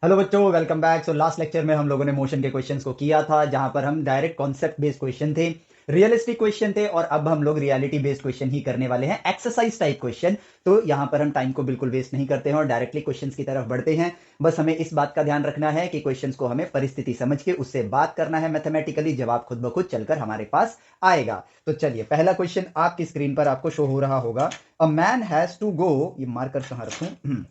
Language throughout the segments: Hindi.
हेलो बच्चों, welcome back. So last lecture में हम लोगों ने मोशन के क्वेश्चंस को किया था, जहां पर हम डायरेक्ट कॉन्सेप्ट बेस्ड क्वेश्चन थे, रियलिस्टिक क्वेश्चन थे, और अब हम लोग रियलिटी बेस्ड क्वेश्चन ही करने वाले हैं, एक्सरसाइज टाइप क्वेश्चन। तो यहां पर हम टाइम को बिल्कुल वेस्ट नहीं करते हैं और डायरेक्टली क्वेश्चंस की तरफ बढ़ते हैं। बस हमें इस बात का ध्यान रखना है कि क्वेश्चंस को हमें परिस्थिति समझ के उससे बात करना है मैथमेटिकली, जवाब खुद ब खुद चलकर हमारे पास आएगा। तो चलिए, पहला क्वेश्चन आपकी स्क्रीन पर आपको शो हो रहा होगा। A man has to go, ये मार्कर कहां रखूं,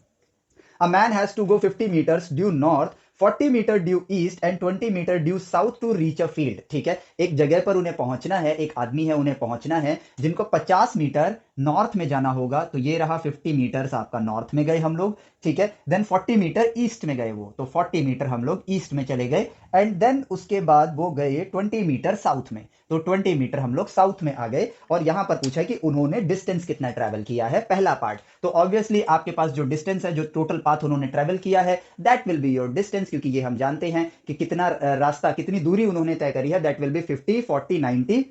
A man has to go 50 meters due north, 40 meter due east and 20 meter due south to reach a field. ठीक है, एक जगह पर उन्हें पहुंचना है, एक आदमी है, उन्हें पहुंचना है जिनको 50 मीटर नॉर्थ में जाना होगा। तो ये रहा 50 मीटर्स आपका नॉर्थ में गए हम लोग। ठीक है, देन 40 मीटर ईस्ट में गए वो, तो 40 मीटर हम लोग ईस्ट में चले गए। एंड देन उसके बाद वो गए 20 मीटर साउथ में, तो 20 मीटर हम लोग साउथ में आ गए। और यहां पर पूछा कि उन्होंने डिस्टेंस कितना ट्रेवल किया है, पहला पार्ट। तो ऑब्वियसली आपके पास जो डिस्टेंस है, जो टोटल पाथ उन्होंने ट्रेवल किया है, that will be your distance, क्योंकि ये हम जानते हैं कि कितना रास्ता, कितनी दूरी उन्होंने तय करी है। That will be 50 40 90,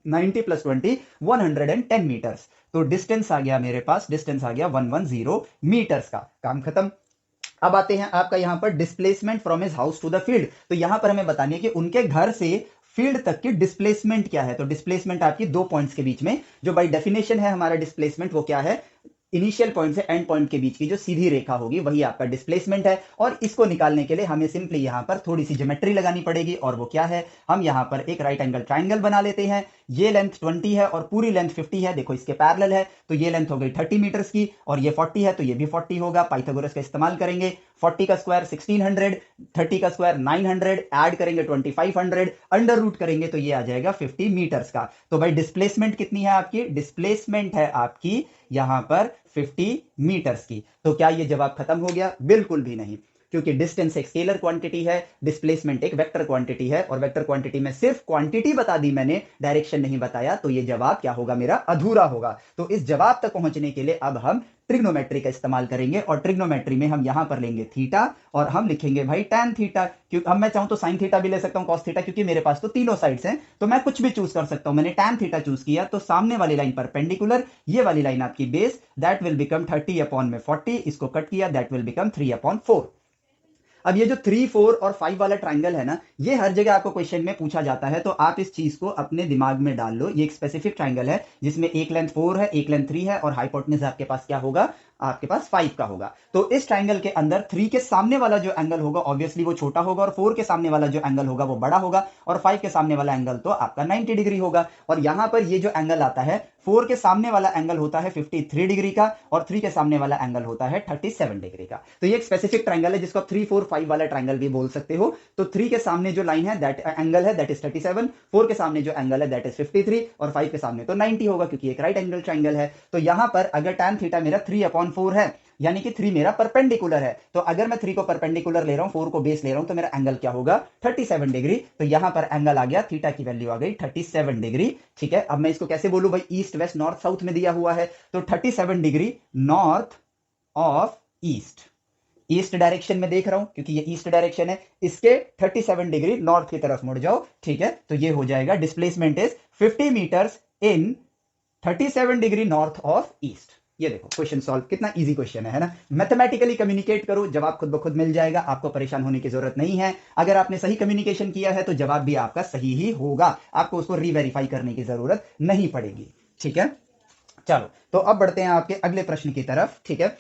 90 plus 20 110 meters. तो डिस्टेंस आ गया मेरे पास, डिस्टेंस आ गया 110 मीटर्स का। काम खत्म। अब आते हैं आपका यहां पर displacement from his house to the field. तो यहां पर हमें बतानी है कि उनके घर से फील्ड तक की डिस्प्लेसमेंट क्या है। तो डिस्प्लेसमेंट आपकी दो पॉइंट्स के बीच में, जो बाय डेफिनेशन है हमारा डिस्प्लेसमेंट, वो क्या है, इनिशियल पॉइंट से एंड पॉइंट के बीच की जो सीधी रेखा होगी वही आपका डिस्प्लेसमेंट है। और इसको निकालने के लिए हमें सिंपली यहां पर थोड़ी सी ज्योमेट्री लगानी पड़ेगी, और वो क्या है, हम यहां पर एक राइट एंगल ट्राइंगल बना लेते हैं। ये लेंथ 20 है और पूरी लेंथ 50 है, देखो इसके पैरेलल है, तो ये लेंथ हो गई 30 मीटर्स की, और ये 40 है तो ये भी 40 होगा। पाइथागोरस का इस्तेमाल करेंगे, 40 का स्क्वायर 1600, 30 का स्क्वायर 900, ऐड करेंगे 2500, अंडर रूट करेंगे तो ये आ जाएगा 50 मीटर्स का। तो भाई डिस्प्लेसमेंट कितनी है आपकी, डिस्प्लेसमेंट है आपकी यहां पर 50 मीटर्स की। तो क्या ये जवाब खत्म हो गया? बिल्कुल भी नहीं, क्योंकि डिस्टेंस एक स्केलर क्वांटिटी है, डिस्प्लेसमेंट एक वेक्टर क्वांटिटी है, और वेक्टर क्वांटिटी में सिर्फ क्वांटिटी बता दी मैंने, डायरेक्शन नहीं बताया, तो ये जवाब क्या होगा, मेरा अधूरा होगा। तो इस जवाब तक पहुंचने के लिए अब हम ट्रिग्नोमेट्री का इस्तेमाल करेंगे, और ट्रिग्नोमेट्री में हम यहां पर लेंगे थीटा, और हम लिखेंगे भाई tan थीटा। क्योंकि अब मैं चाहूं तो sin थीटा भी ले सकता हूं, cos थीटा, क्योंकि मेरे पास तो तीनों साइड्स हैं, तो मैं कुछ भी चूज कर सकता हूं। मैंने tan थीटा चूज किया, तो सामने वाली लाइन परपेंडिकुलर, ये वाली लाइन आपकी base, that will become 30 upon में 40, इसको कट किया, दैट विल बिकम 3 अपॉन 4। अब ये जो 3 4 और 5 वाला ट्राइंगल है ना, ये हर जगह आपको क्वेश्चन में पूछा जाता है, तो आप इस चीज को अपने दिमाग में डाल लो। ये एक स्पेसिफिक ट्राइंगल है जिसमें एक लेंथ 4 है, एक लेंथ 3 है, और हाइपोटेन्यूज आपके पास क्या होगा, आपके पास 5 का होगा। तो इस ट्राइंगल के अंदर 3 के सामने वाला जो एंगल होगा ऑब्वियसली वो छोटा होगा, और 4 के सामने वाला जो एंगल होगा वो बड़ा होगा, और 5 के सामने वाला एंगल तो आपका 90 डिग्री होगा। और यहां पर ये जो एंगल आता है, 4 के सामने वाला एंगल होता है 53 डिग्री का, और 3 के सामने वाला एंगल होता है 37 डिग्री का। तो ये एक स्पेसिफिक ट्राइंगल है जिसको आप 3 4 5 वाला ट्राइंगल भी बोल सकते हो। तो 3 के सामने जो लाइन है, दैट एंगल है, दैट इज 37, 4 के सामने जो एंगल है, दैट इज 53, और 5 के सामने तो 90 होगा, क्योंकि एक राइट एंगल ट्राइंगल है। तो यहां पर अगर tan थीटा मेरा 3 अपॉन 4 है, यानी कि 3 मेरा परपेंडिकुलर है, तो अगर मैं 3 को परपेंडिकुलर ले रहा हूं, 4 को बेस ले रहा हूं, तो मेरा एंगल क्या होगा, 37 डिग्री। तो यहां पर एंगल आ गया, थीटा की वैल्यू आ गई 37 डिग्री। ठीक है, अब मैं इसको कैसे बोलूं भाई, ईस्ट वेस्ट नॉर्थ साउथ में दिया हुआ है, तो 37 degree north of east, east direction में देख रहा हूं क्योंकि ये ईस्ट डायरेक्शन है, इसके 37 डिग्री नॉर्थ की तरफ मुड़ जाओ। ठीक है, तो ये हो जाएगा displacement is 50 meters in 37 degree north of east. ये देखो क्वेश्चन सॉल्व, कितना इजी क्वेश्चन है ना। मैथमेटिकली कम्युनिकेट करो, जवाब खुद ब खुद मिल जाएगा, आपको परेशान होने की जरूरत नहीं है। अगर आपने सही कम्युनिकेशन किया है तो जवाब भी आपका सही ही होगा, आपको उसको रीवेरीफाई करने की जरूरत नहीं पड़ेगी। ठीक है, चलो तो अब बढ़ते हैं आपके अगले प्रश्न की तरफ। ठीक है,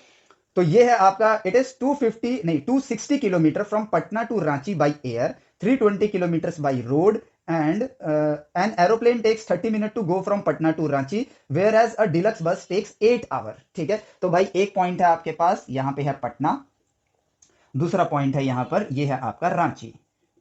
तो ये है आपका, इट इज 250 नहीं 260 kilometer from Patna to Ranchi by air, 320 kilometer by road, and an aeroplane takes 30 minute to go from Patna to Ranchi, whereas a deluxe bus takes 8 hour. ठीक है, तो भाई एक पॉइंट है आपके पास, यहां पे है पटना, दूसरा पॉइंट है यहां पर, ये है आपका रांची।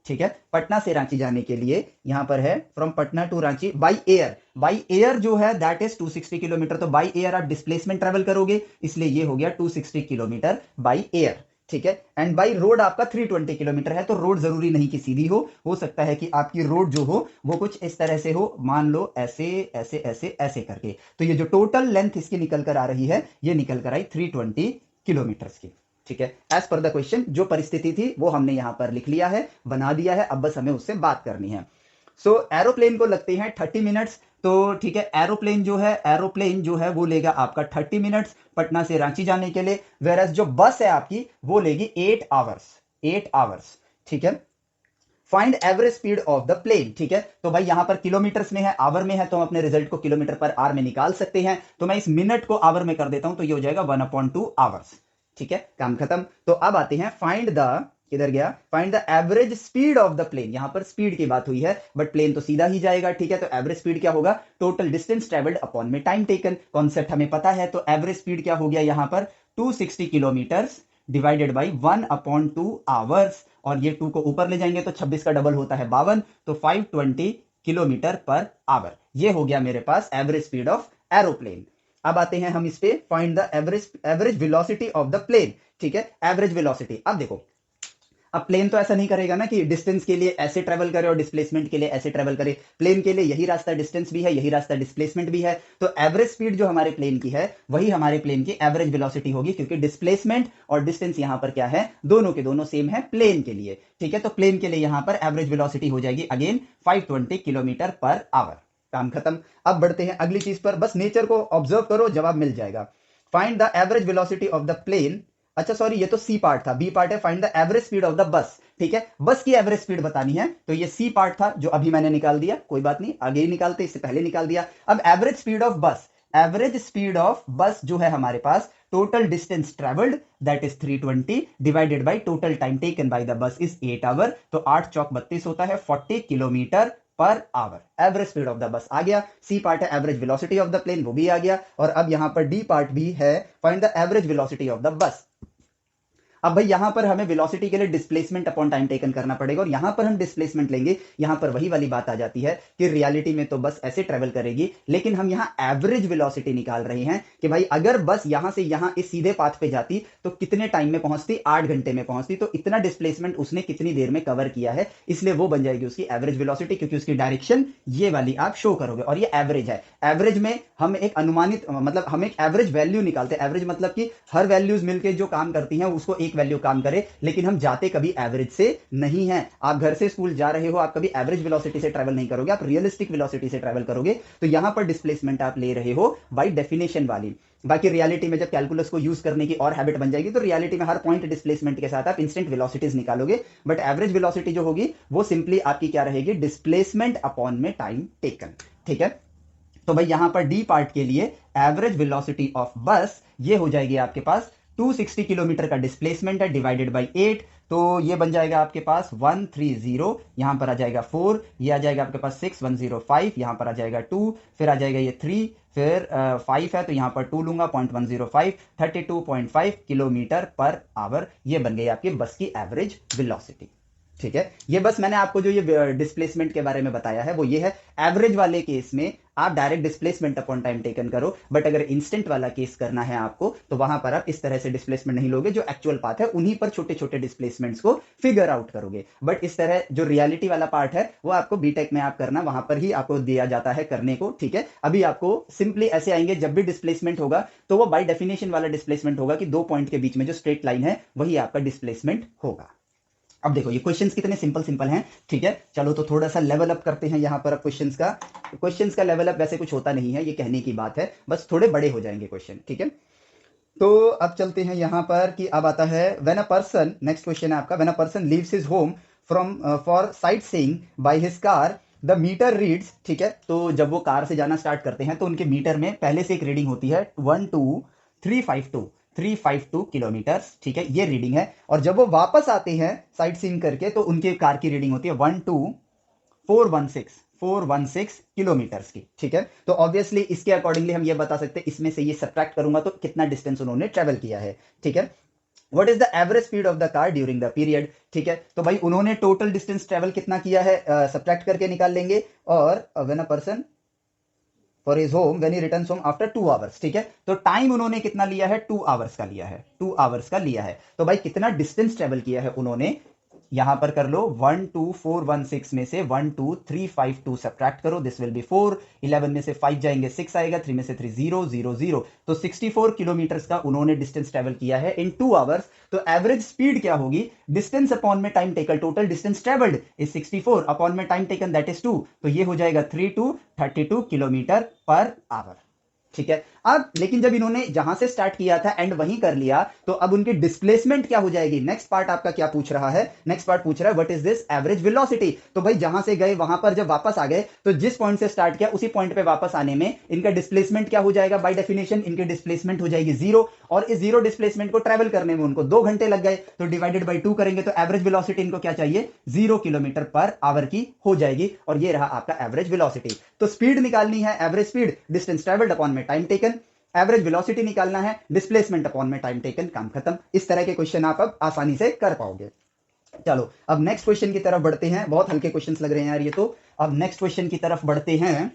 ठीक है, पटना से रांची जाने के लिए यहां पर है from Patna to Ranchi by air, by air जो है दैट इज 260 किलोमीटर, तो बाई एयर आप डिस्प्लेसमेंट ट्रेवल करोगे, इसलिए ये हो गया 260 किलोमीटर बाई एयर। ठीक है, एंड बाई रोड आपका 320 किलोमीटर है, तो रोड जरूरी नहीं कि सीधी हो सकता है कि आपकी रोड जो हो वो कुछ इस तरह से हो, मान लो ऐसे ऐसे ऐसे ऐसे करके। तो ये जो टोटल लेंथ इसकी निकल कर आ रही है, ये निकल कर आई 320 किलोमीटर की। ठीक है, एज पर द क्वेश्चन जो परिस्थिति थी वो हमने यहां पर लिख लिया है, बना दिया है, अब बस हमें उससे बात करनी है। सो एरोप्लेन को लगते हैं 30 मिनट्स, तो ठीक है, एरोप्लेन जो है वो लेगा आपका 30 मिनट्स पटना से रांची जाने के लिए, वेरस जो बस है आपकी वो लेगी 8 आवर्स। 8 आवर्स, ठीक है। Find average speed of the plane, ठीक है। तो भाई यहां पर किलोमीटर्स में है, आवर में है, तो हम अपने रिजल्ट को किलोमीटर पर आवर में निकाल सकते हैं। तो मैं इस मिनट को आवर में कर देता हूं, तो ये हो जाएगा 1/2 आवर्स, ठीक है, काम खत्म। तो अब आते हैं फाइंड द, किधर गया, find the average speed of the plane. यहां पर स्पीड की बात हुई है, बट प्लेन तो सीधा ही जाएगा, ठीक है। तो एवरेज स्पीड क्या होगा, टोटल डिस्टेंस ट्रेवल्ड अपॉन में टाइम टेकन, कॉन्सेप्ट हमें पता है। तो एवरेज स्पीड क्या हो गया यहां पर, 260 किलोमीटर्स डिवाइडेड बाई 1/2 आवर्स, और ये 2 को ऊपर ले जाएंगे तो 26 का डबल होता है 52, तो 520 किलोमीटर पर आवर। ये हो गया मेरे पास एवरेज स्पीड ऑफ एरोप्लेन। अब आते हैं हम इस पे, find the average velocity of the plane, ठीक है। एवरेज वेलोसिटी, अब देखो, अब प्लेन तो ऐसा नहीं करेगा ना कि डिस्टेंस के लिए ऐसे ट्रेवल करे और डिस्प्लेसमेंट के लिए ऐसे ट्रेवल करे। प्लेन के लिए यही रास्ता डिस्टेंस भी है, यही रास्ता डिस्प्लेसमेंट भी है। तो एवरेज स्पीड जो हमारे प्लेन की है वही हमारे प्लेन की एवरेज वेलोसिटी होगी, क्योंकि डिस्प्लेसमेंट और डिस्टेंस यहां पर क्या है, दोनों के दोनों सेम है प्लेन के लिए, ठीक है। तो प्लेन के लिए यहां पर एवरेज वेलोसिटी हो जाएगी अगेन 520 किलोमीटर पर आवर, काम खत्म। अब बढ़ते हैं अगली चीज पर, बस नेचर को ऑब्जर्व करो, जवाब मिल जाएगा। Find the average velocity of the plane, अच्छा सॉरी, ये तो सी पार्ट था, बी पार्ट है find the average speed of the bus, ठीक है। बस की एवरेज स्पीड बतानी है, तो ये सी पार्ट था जो अभी मैंने निकाल दिया, कोई बात नहीं, आगे ही निकालते, इससे पहले निकाल दिया। अब average speed of bus, average speed of bus जो है हमारे पास, total distance travelled that is 320 divided by total time taken by the bus is 8 hour, तो 8 चौक 32 होता है 40 किलोमीटर पर hour. Average speed of the bus आ गया, सी पार्ट है average velocity of the plane, वो भी आ गया, और अब यहां पर डी पार्ट भी है, find the average velocity of the बस। अब भाई यहां पर हमें वेलोसिटी के लिए डिस्प्लेसमेंट अपॉन टाइम टेकन करना पड़ेगा, और यहां पर हम डिस्प्लेसमेंट लेंगे, यहां पर वही वाली बात आ जाती है कि रियलिटी में तो बस ऐसे ट्रेवल करेगी, लेकिन हम यहां एवरेज वेलोसिटी निकाल रहे हैं कि भाई अगर बस यहां से यहां इस सीधे पाथ पे जाती तो कितने टाइम में पहुंचती, 8 घंटे में पहुंचती, तो इतना डिस्प्लेसमेंट उसने कितनी देर में कवर किया है, इसलिए वो बन जाएगी उसकी एवरेज वेलोसिटी, क्योंकि उसकी डायरेक्शन ये वाली आप शो करोगे, और ये एवरेज है। एवरेज में हम एक अनुमानित, मतलब हम एक एवरेज वैल्यू निकालते हैं, एवरेज मतलब कि हर वैल्यूज मिलकर जो काम करती हैं उसको एक वैल्यू काम करे, लेकिन हम जाते कभी एवरेज से नहीं है। आप घर से स्कूल जा रहे हो, आप कभी एवरेज वेलोसिटी से ट्रैवल नहीं करोगे, आप रियलिस्टिक वेलोसिटी से ट्रैवल करोगे। तो यहां पर डिस्प्लेसमेंट आप ले रहे हो बाय डेफिनेशन वाली। बाकी रियलिटी में जब कैलकुलस को यूज करने की और हैबिट बन जाएगी, तो रियलिटी में हर पॉइंट डिस्प्लेसमेंट के साथ आप इंस्टेंट वेलोसिटीज निकालोगे, बट एवरेज वेलोसिटी जो होगी वो सिंपली आपकी क्या रहेगी, डिस्प्लेसमेंट अपॉन में टाइम टेकन, ठीक है। तो भाई यहां पर डी पार्ट के लिए एवरेज वेलोसिटी ऑफ बस ये हो जाएगी आपके पास 260 किलोमीटर का डिस्प्लेसमेंट है डिवाइडेड बाय 8, तो ये बन जाएगा आपके पास 130, यहां पर आ जाएगा 4, ये आ जाएगा आपके पास 6, 105, यहां पर आ जाएगा 2, फिर आ जाएगा ये 3, फिर 5 है तो यहां पर 2 लूंगा, 0.105, 32.5 किलोमीटर पर आवर, ये बन गई आपकी बस की एवरेज वेलोसिटी, ठीक है। ये बस मैंने आपको जो ये डिस्प्लेसमेंट के बारे में बताया है वो ये है। एवरेज वाले केस में आप direct displacement upon time taken करो, बट अगर इंस्टेंट वाला केस करना है आपको, तो वहां पर आप इस तरह से डिस्प्लेसमेंट नहीं लोगे, जो एक्चुअल पाथ है उन्हीं पर छोटे छोटे डिस्प्लेसमेंट्स को फिगर आउट करोगे। बट इस तरह जो रियलिटी वाला पार्ट है वो आपको बीटेक में आप करना, वहां पर ही आपको दिया जाता है करने को, ठीक है। अभी आपको सिंपली ऐसे आएंगे, जब भी डिस्प्लेसमेंट होगा तो वो बाय डेफिनेशन वाला डिस्प्लेसमेंट होगा कि 2 पॉइंट के बीच में जो स्ट्रेट लाइन है वही आपका डिस्प्लेसमेंट होगा। अब देखो ये क्वेश्चंस कितने सिंपल सिंपल हैं, ठीक है। चलो तो थोड़ा सा लेवल अप करते हैं यहां पर। अब क्वेश्चंस का लेवल अप वैसे कुछ होता नहीं है, ये कहने की बात है, बस थोड़े बड़े हो जाएंगे क्वेश्चन, ठीक है। तो अब चलते हैं यहां पर कि अब आता है when a person, next question है आपका, when a person leaves his home from for sightseeing by his car the meter reads, ठीक है। तो जब वो कार से जाना स्टार्ट करते हैं तो उनके मीटर में पहले से एक रीडिंग होती है 352 किलोमीटर, ठीक है, ये रीडिंग है। और जब वो वापस आते हैं साइट सीइंग करके तो उनके कार की रीडिंग होती है 416 किलोमीटर्स की, ठीक है। तो ऑब्वियसली इसके अकॉर्डिंगली हम ये बता सकते हैं, इसमें से ये सब्ट्रैक्ट करूंगा तो कितना डिस्टेंस उन्होंने ट्रेवल किया है, ठीक है। What is the average speed of the car during the period, ठीक है। तो भाई उन्होंने टोटल डिस्टेंस ट्रेवल कितना किया है, सब्ट्रैक्ट करके निकाल लेंगे। और when a person for his home when he returns home after 2 hours, ठीक है। तो टाइम उन्होंने कितना लिया है, 2 आवर्स का लिया है, 2 आवर्स का लिया है। तो भाई कितना डिस्टेंस ट्रेवल किया है उन्होंने, यहां पर कर लो 12416 में से 12352 सब्ट्रैक्ट करो, दिस विल बी 4, 11 में से 5 जाएंगे 6 आएगा, 3 में से 3 0 0 0, तो 64 किलोमीटर का उन्होंने डिस्टेंस ट्रेवल किया है इन 2 आवर्स। तो एवरेज स्पीड क्या होगी, डिस्टेंस अपॉन में time taken, total distance travelled is 64 upon में टाइम टेकन दैट इज 2, तो ये हो जाएगा 32 किलोमीटर पर आवर, ठीक है। अब लेकिन जब इन्होंने जहां से स्टार्ट किया था एंड वहीं कर लिया, तो अब उनकी डिस्प्लेसमेंट क्या हो जाएगी। नेक्स्ट पार्ट आपका क्या पूछ रहा है, नेक्स्ट पार्ट पूछ रहा है what is this average velocity. तो भाई जहां से गए वहां पर जब वापस आ गए, तो जिस पॉइंट से स्टार्ट किया उसी पॉइंट पे वापस आने में इनका डिस्प्लेसमेंट क्या हो जाएगा, बाय डेफिनेशन इनकी डिस्प्लेसमेंट हो जाएगी 0, और इस 0 डिस्प्लेसमेंट को ट्रेवल करने में उनको 2 घंटे लग गए, तो डिवाइडेड बाय 2 करेंगे तो एवरेज वेलोसिटी इनको क्या चाहिए, 0 किलोमीटर पर आवर की हो जाएगी, और ये रहा आपका एवरेज वेलोसिटी। तो स्पीड निकालनी है, average speed distance travelled upon में टाइम टेकन, एवरेज वेलोसिटी निकालना है, डिस्प्लेसमेंट अपॉन में टाइम टेकन, काम खत्म। इस तरह के क्वेश्चन आप अब आसानी से कर पाओगे। चलो अब नेक्स्ट क्वेश्चन की तरफ बढ़ते हैं, बहुत हल्के क्वेश्चंस लग रहे हैं यार ये तो। अब नेक्स्ट क्वेश्चन की तरफ बढ़ते हैं।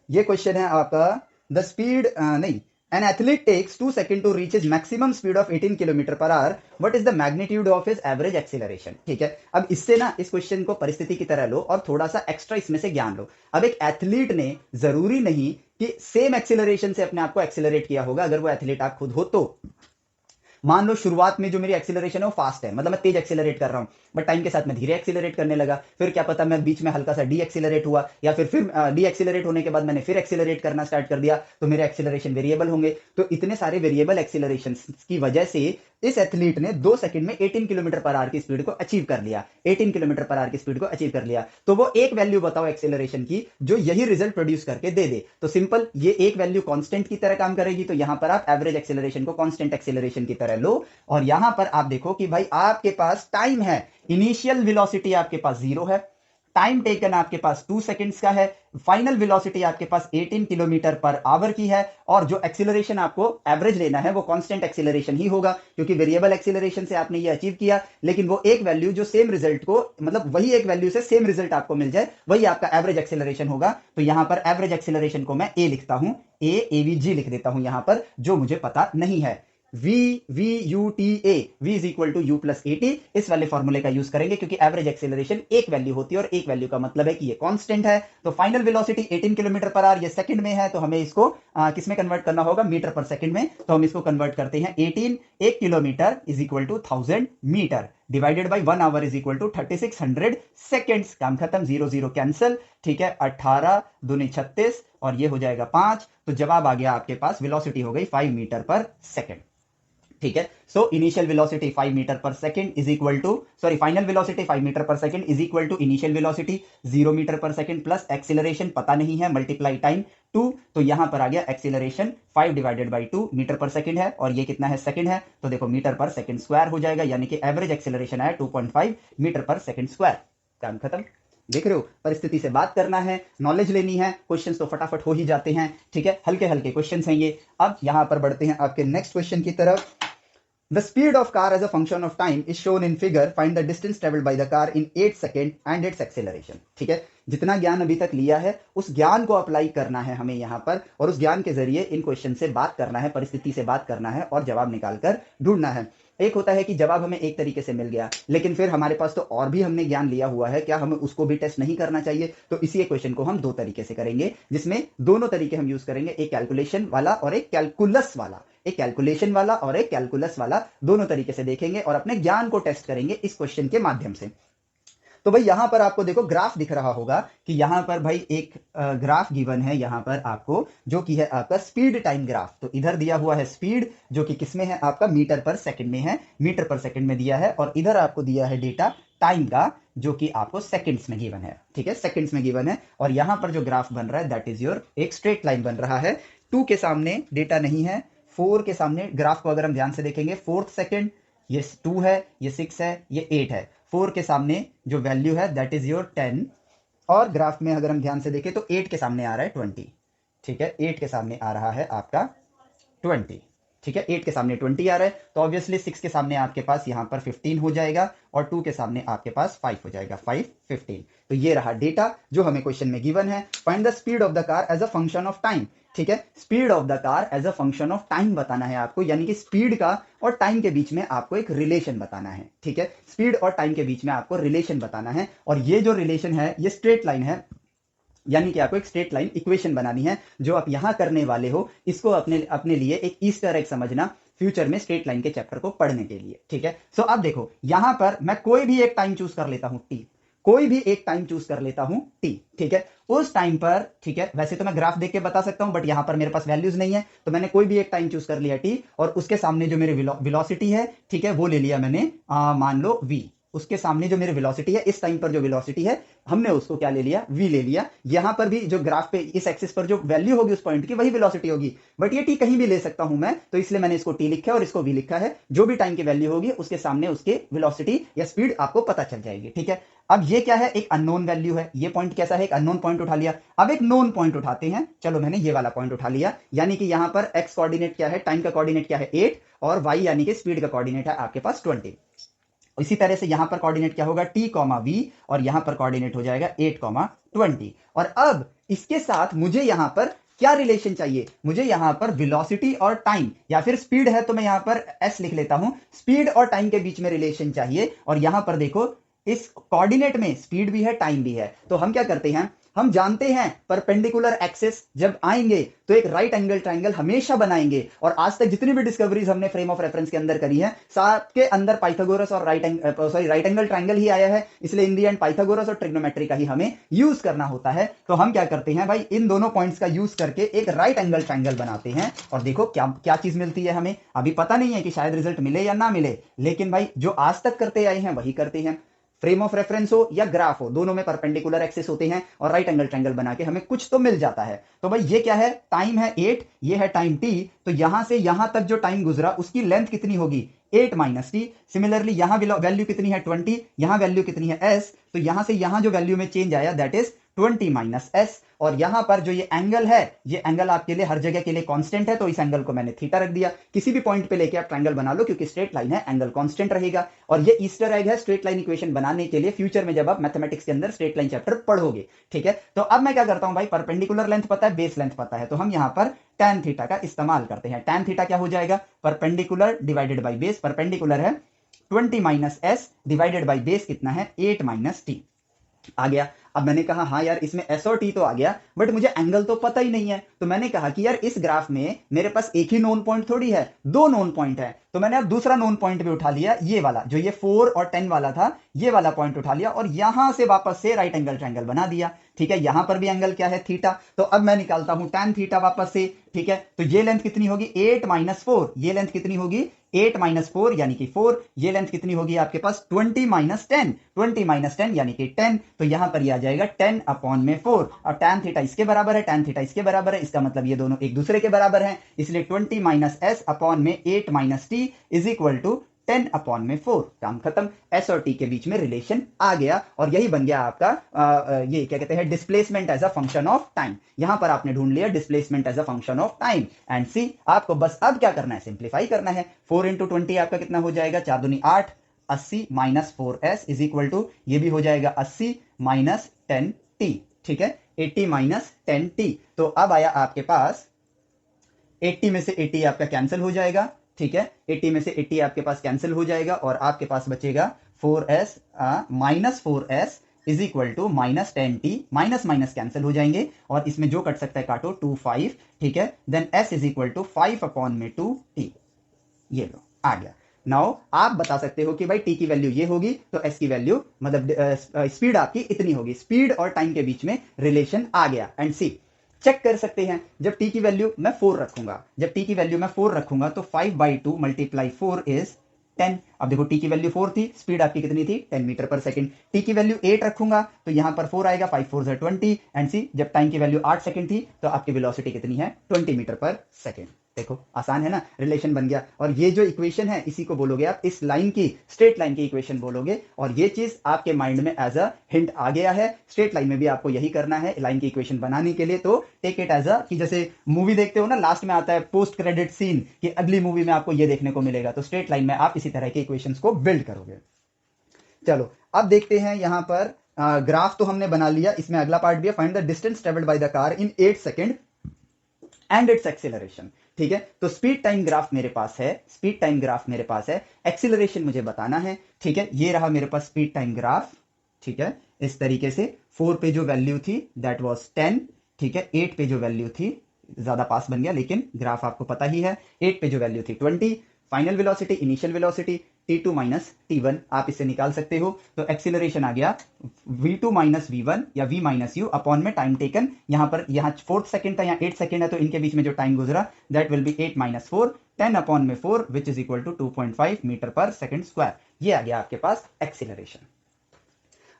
ये क्वेश्चन है आपका द स्पीड नहीं an athlete takes 2 seconds to reach his maximum speed of 18 km per hour. What is the magnitude of his average acceleration? ठीक है, अब इससे ना इस क्वेश्चन को परिस्थिति की तरह लो और थोड़ा सा एक्स्ट्रा इसमें से ज्ञान लो। अब एक एथलीट ने जरूरी नहीं कि सेम एक्सेलरेशन से अपने आप को एक्सेलरेट किया होगा। अगर वो एथलीट आप खुद हो तो मान लो शुरुआत में जो मेरी एक्सीलरेशन है वो फास्ट है, मतलब मैं तेज एक्सीलरेट कर रहा हूं, बट टाइम के साथ मैं धीरे एक्सीलरेट करने लगा, फिर क्या पता मैं बीच में हल्का सा डी एक्सीलरेट हुआ, या फिर डी एक्सीलरेट होने के बाद मैंने फिर एक्सीलरेट करना स्टार्ट कर दिया, तो मेरे एक्सीलरेशन वेरिएबल होंगे। तो इतने सारे वेरिएबल एक्सीलरेशन की वजह से इस एथलीट ने 2 सेकंड में 18 किलोमीटर पर आवर की स्पीड को अचीव कर लिया, 18 किलोमीटर पर आवर की स्पीड को अचीव कर लिया। तो वो एक वैल्यू बताओ एक्सीलरेशन की जो यही रिजल्ट प्रोड्यूस करके दे दे। तो सिंपल, ये एक वैल्यू कांस्टेंट की तरह काम करेगी, तो यहां पर आप एवरेज एक्सीलरेशन को कांस्टेंट एक्सीलरेशन की तरह लो, और यहां पर आप देखो कि भाई आपके पास टाइम है, इनिशियल वेलोसिटी आपके पास 0 है, टाइम टेकन आपके पास 2 सेकंड्स का है, फाइनल वेलोसिटी आपके पास 18 किलोमीटर पर आवर की है, और जो एक्सीलरेशन आपको एवरेज लेना है वो कांस्टेंट एक्सीलरेशन ही होगा, क्योंकि वेरिएबल एक्सीलरेशन से आपने ये अचीव किया, लेकिन वो एक वैल्यू जो सेम रिजल्ट को, मतलब वही एक वैल्यू से सेम रिजल्ट आपको मिल जाए, वही आपका एवरेज एक्सीलरेशन होगा। तो यहां पर एवरेज एक्सीलरेशन को मैं ए लिखता हूं, एवीजी लिख देता हूं यहां पर, जो मुझे पता नहीं है। VUTA, V is equal to U plus AT, इस वाले फॉर्मूले का यूज करेंगे, क्योंकि एवरेज एक्सेलरेशन एक वैल्यू होती है, और एक वैल्यू का मतलब है कि ये कांस्टेंट है। तो final velocity 18 kilometre per hour, ये सेकंड में है, तो हमें इसको किस में कन्वर्ट करना होगा, मीटर पर सेकंड में। तो हम इसको कन्वर्ट करते हैं 18, 1 kilometer is equal to 1000 meter, divided by 1 hour is equal to 3600 seconds, काम खत्म, 0 0 कैंसिल, ठीक है, 18 दूनी 36, और ये हो जाएगा 5। तो जवाब आ गया आपके पास, वेलोसिटी हो गई 5 मीटर पर सेकंड, ठीक है। सो इनिशियल वेलोसिटी 5 मीटर पर second is equal to, sorry, final velocity 5 metre पर second is equal to initial velocity 0 metre पर सेकंड प्लस एक्सीलरेशन पता नहीं है, मल्टीप्लाई टाइम 2, तो यहां पर आ गया एक्सीलरेशन 5 डिवाइडेड बाई 2 मीटर पर सेकंड है, और ये कितना है, सेकंड है, तो देखो मीटर पर सेकंड स्क्वायर हो जाएगा, यानी कि एवरेज एक्सीलरेशन आया 2.5 मीटर पर सेकंड स्क्वायर, काम खत्म। देख रहे हो, परिस्थिति से बात करना है, नॉलेज लेनी है, क्वेश्चंस तो फटाफट हो ही जाते हैं, ठीक है, हल्के हल्के क्वेश्चंस हैं ये। अब यहां पर बढ़ते हैं आपके नेक्स्ट क्वेश्चन की तरफ। The speed of car as a function of time is shown in figure. Find the distance traveled by the car in 8 seconds and its acceleration. ठीक है, जितना ज्ञान अभी तक लिया है उस ज्ञान को अप्लाई करना है हमें यहाँ पर, और उस ज्ञान के जरिए इन क्वेश्चन से बात करना है, परिस्थिति से बात करना है, और जवाब निकालकर ढूंढना है। एक होता है कि जवाब हमें एक तरीके से मिल गया, लेकिन फिर हमारे पास तो और भी हमने ज्ञान लिया हुआ है, क्या हमें उसको भी टेस्ट नहीं करना चाहिए? तो इसी क्वेश्चन को हम 2 तरीके से करेंगे, जिसमें दोनों तरीके हम यूज करेंगे, एक कैलकुलेशन वाला और एक कैलकुलस वाला, एक कैलकुलेशन वाला और एक कैलकुलस वाला, दोनों तरीके से देखेंगे और अपने ज्ञान को टेस्ट करेंगे इस क्वेश्चन के माध्यम से। तो भाई यहां पर आपको देखो ग्राफ दिख रहा होगा कि यहां पर भाई एक ग्राफ गिवन है यहां पर आपको, जो कि है आपका स्पीड टाइम ग्राफ। तो इधर दिया हुआ है स्पीड, जो कि किसमें है, आपका मीटर पर सेकंड में है, मीटर पर सेकंड में दिया है, और इधर आपको दिया है डेटा टाइम का, जो कि आपको सेकंड्स में गिवन है, ठीक है, सेकंड्स में गिवन है। और यहां पर जो ग्राफ बन रहा है दैट इज योर एक स्ट्रेट लाइन बन रहा है। 2 के सामने डेटा नहीं है, 4 के सामने ग्राफ को अगर हम ध्यान से देखेंगे, 4th सेकंड, ये 2 है, ये 6 है, ये 8 है, 4 के सामने जो वैल्यू है दैट इज योर 10, और ग्राफ में अगर हम ध्यान से देखें तो 8 के सामने आ रहा है 20, ठीक है, 8 के सामने आ रहा है आपका 20, ठीक है, 8 के सामने 20 आ रहा है, तो ऑब्वियसली 6 के सामने आपके पास यहां पर 15 हो जाएगा, और 2 के सामने आपके पास 5 हो जाएगा, 5 15। तो ये रहा डेटा जो हमें क्वेश्चन में गिवन है। Find the speed of the car as a function of time, ठीक है, speed of the car as a function of time बताना है आपको, यानी कि स्पीड का और टाइम के बीच में आपको एक रिलेशन बताना है, ठीक है, स्पीड और टाइम के बीच में आपको रिलेशन बताना है, और ये जो रिलेशन है ये स्ट्रेट लाइन है, यानी कि आपको एक स्ट्रेट लाइन इक्वेशन बनानी है, जो आप यहां करने वाले हो, इसको अपने लिए एक ईस्टर एग समझना फ्यूचर में स्ट्रेट लाइन के चैप्टर को पढ़ने के लिए, ठीक है। सो अब देखो यहां पर मैं कोई भी एक टाइम चूज कर लेता हूं, टी, कोई भी एक टाइम चूज कर लेता हूं t, ठीक है, उस टाइम पर, ठीक है, वैसे तो मैं ग्राफ देख के बता सकता हूं बट यहां पर मेरे पास वैल्यूज नहीं है, तो मैंने कोई भी एक टाइम चूज कर लिया t और उसके सामने जो मेरी वेलोसिटी है, ठीक है, वो ले लिया मैंने मान लो v। उसके सामने जो मेरी वेलोसिटी है, इस टाइम पर जो वेलोसिटी है, हमने उसको क्या ले लिया, v ले लिया। यहां पर भी जो ग्राफ पे इस एक्सिस पर जो वैल्यू होगी उस पॉइंट की, वही वेलोसिटी होगी, बट ये t कहीं भी ले सकता हूं मैं, तो इसलिए मैंने इसको t लिखा है और इसको v लिखा है। जो भी टाइम की वैल्यू होगी उसके सामने उसके वेलोसिटी या स्पीड आपको पता चल जाएगी, ठीक है। अब ये क्या है, एक अननोन वैल्यू है, ये पॉइंट कैसा है, एक अननोन पॉइंट उठा लिया। अब एक नोन पॉइंट उठाते हैं, चलो मैंने ये वाला पॉइंट उठा लिया, यानी कि यहां पर x कोऑर्डिनेट क्या है, टाइम का कोऑर्डिनेट क्या है 8, और y यानी कि स्पीड का कोऑर्डिनेट है आपके पास 20। इसी तरह से यहां पर कोऑर्डिनेट क्या होगा, t, v, और यहां पर कोऑर्डिनेट हो जाएगा 8, 20। और अब इसके साथ मुझे यहां पर क्या रिलेशन चाहिए, मुझे यहां पर वेलोसिटी और टाइम, या फिर स्पीड है तो मैं यहां पर s लिख लेता हूं, स्पीड और टाइम के बीच में रिलेशन चाहिए। और यहां पर देखो इस कोऑर्डिनेट में स्पीड भी है, टाइम भी है, तो हम क्या करते हैं, हम जानते हैं परपेंडिकुलर एक्सिस जब आएंगे तो एक राइट एंगल ट्रायंगल हमेशा बनाएंगे। और आज तक जितनी भी डिस्कवरीज हमने फ्रेम ऑफ रेफरेंस के अंदर करी है, सबके अंदर पाइथागोरस और राइट एंगल ट्रायंगल ही आया है, इसलिए इन दी एंड पाइथागोरस और ट्रिग्नोमेट्री का ही हमें यूज करना होता है। तो हम क्या करते हैं भाई, इन दोनों पॉइंट्स का यूज करके एक राइट एंगल ट्रायंगल बनाते हैं, और देखो क्या क्या चीज मिलती है हमें। अभी पता नहीं है कि शायद रिजल्ट मिले या ना मिले, लेकिन भाई जो आज तक करते आए हैं वही करते हैं। फ्रेम ऑफ रेफरेंस हो या ग्राफ हो, दोनों में परपेंडिकुलर एक्सिस होते हैं और राइट एंगल ट्रायंगल बना के हमें कुछ तो मिल जाता है। तो भाई ये क्या है, टाइम है 8, ये है टाइम t, तो यहां से यहां तक जो टाइम गुजरा उसकी लेंथ कितनी होगी, 8 माइनस टी। सिमिलरली यहां वैल्यू कितनी है 20, यहां वैल्यू कितनी है s, तो यहां से यहां जो वैल्यू में चेंज आया दैट इज 20 माइनस s। और यहां पर जो ये एंगल है, ये एंगल आपके लिए हर जगह के लिए कांस्टेंट है, तो इस एंगल को मैंने थीटा रख दिया। किसी भी पॉइंट पे लेके आप ट्रायंगल बना लो, क्योंकि स्ट्रेट लाइन है, एंगल कांस्टेंट रहेगा। और ये ईस्टर एग है स्ट्रेट लाइन इक्वेशन बनाने के लिए, फ्यूचर में जब आप मैथमेटिक्स के अंदर स्ट्रेट लाइन चैप्टर पढ़ोगे, ठीक है। तो अब मैं क्या करता हूं भाई, परपेंडिकुलर लेंथ पता है, बेस लेंथ पता है, तो हम यहां पर tan थीटा का इस्तेमाल करते हैं। tan थीटा क्या हो जाएगा, perpendicular divided by base, perpendicular है 20 minus S divided by base कितना है 8 माइनस टी। आ गया। अब मैंने कहा हाँ यार इसमें एस और टी तो आ गया, बट मुझे एंगल तो पता ही नहीं है। तो मैंने कहा कि यार इस ग्राफ में मेरे पास एक ही नोन पॉइंट थोड़ी है, दो नोन पॉइंट है। तो मैंने अब दूसरा नोन पॉइंट भी उठा लिया, ये वाला जो ये 4 और 10 वाला था, ये वाला पॉइंट उठा लिया और यहां से वापस से राइट एंगल ट्रायंगल बना दिया। ठीक है, यहां पर भी एंगल क्या है, थीटा। तो अब मैं निकालता हूं tan थीटा वापस से। ठीक है, तो ये लेंथ कितनी होगी 8 माइनस 4, ये लेंथ कितनी होगी 8 माइनस 4 यानी कि 4। ये लेंथ कितनी होगी आपके पास 20 माइनस 10, 20 माइनस 10 यानी कि 10। तो यहां पर ये आ जाएगा 10 अपॉन में 4। और tan थीटा इसके बराबर है, tan थीटा इसके बराबर है, इसका मतलब ये दोनों एक दूसरे के बराबर हैं। इसलिए 20 माइनस एस अपॉन में 8 minus T is equal to 10 upon में 4। काम खत्म। एस और टी के बीच में रिलेशन आ गया और यही बन गया आपका ये क्या कहते हैं, displacement as a function of time. यहां पर आपने ढूंढ लिया displacement as a function of time. And C आपको बस अब क्या करना है, सिंप्लीफाई करना है। 4 इंटू 20 आपका कितना हो जाएगा, 4 दूनी 8, 80 minus 4s is equal to ये भी हो जाएगा 80 माइनस 10t। ठीक है, 80 माइनस 10t। तो अब आया आपके पास 80 में से 80 आपका कैंसिल हो जाएगा। ठीक है, 80 में से 80 आपके पास कैंसिल हो जाएगा और आपके पास बचेगा 4s minus 4s is equal to minus 10t। Minus minus cancel हो जाएंगे और इसमें जो कट सकता है काटो 2 5। ठीक है, then s is equal to 5 upon में 2t। ये लो आ गया। नाउ आप बता सकते हो कि भाई t की वैल्यू ये होगी तो s की वैल्यू मतलब स्पीड आपकी इतनी होगी। स्पीड और टाइम के बीच में रिलेशन आ गया। एंड सी चेक कर सकते हैं, जब t की वैल्यू मैं 4 रखूंगा, जब t की वैल्यू मैं 4 रखूंगा तो 5/2 मल्टीप्लाई 4 इज 10। अब देखो t की वैल्यू 4 थी, स्पीड आपकी कितनी थी 10 मीटर पर सेकंड। t की वैल्यू 8 रखूंगा तो यहां पर 4 आएगा, 5 4 is 20। एंड सी जब टाइम की वैल्यू 8 सेकंड थी तो आपकी वेलोसिटी कितनी है 20 मीटर पर सेकंड। देखो आसान है ना, रिलेशन बन गया। और ये जो इक्वेशन है इसी को बोलोगे आप इस लाइन की, स्ट्रेट लाइन की इक्वेशन बोलोगे। और ये चीज आपके माइंड में एज अ हिंट आ गया है। स्ट्रेट लाइन में भी आपको यही करना है लाइन की इक्वेशन बनाने के लिए। तो टेक इट एज अ कि जैसे मूवी देखते हो ना, लास्ट में आता है पोस्ट क्रेडिट सीन कि अगली मूवी में आपको ये देखने को मिलेगा। तो स्ट्रेट लाइन में आप इसी तरह के इक्वेशंस को बिल्ड करोगे। चलो अब देखते हैं यहां पर ग्राफ तो हमने बना लिया, इसमें अगला पार्ट भी है, find the distance travelled by the car in 8 second and it's acceleration. ठीक है, तो स्पीड टाइम ग्राफ मेरे पास है, स्पीड टाइम ग्राफ मेरे पास है, एक्सीलरेशन मुझे बताना है। ठीक है, ये रहा मेरे पास स्पीड टाइम ग्राफ। ठीक है, इस तरीके से 4 पे जो वैल्यू थी दैट वाज 10। ठीक है, 8 पे जो वैल्यू थी, ज्यादा पास बन गया लेकिन ग्राफ आपको पता ही है, 8 पे जो वैल्यू थी 20, final velocity, initial velocity t2 minus t1 आप इससे निकाल सकते हो। तो एक्सीलरेशन आ गया v2 माइनस v1 या v माइनस u अपॉन में टाइम टेकन, यहां पर यहां 4 सेकंड था, यहां 8 सेकंड है, तो इनके बीच में जो टाइम गुजरा that will be 8 minus 4, 10 upon में 4 which is equal to 2.5 meter पर सेकंड स्क्वायर। ये आ गया आपके पास एक्सीलरेशन।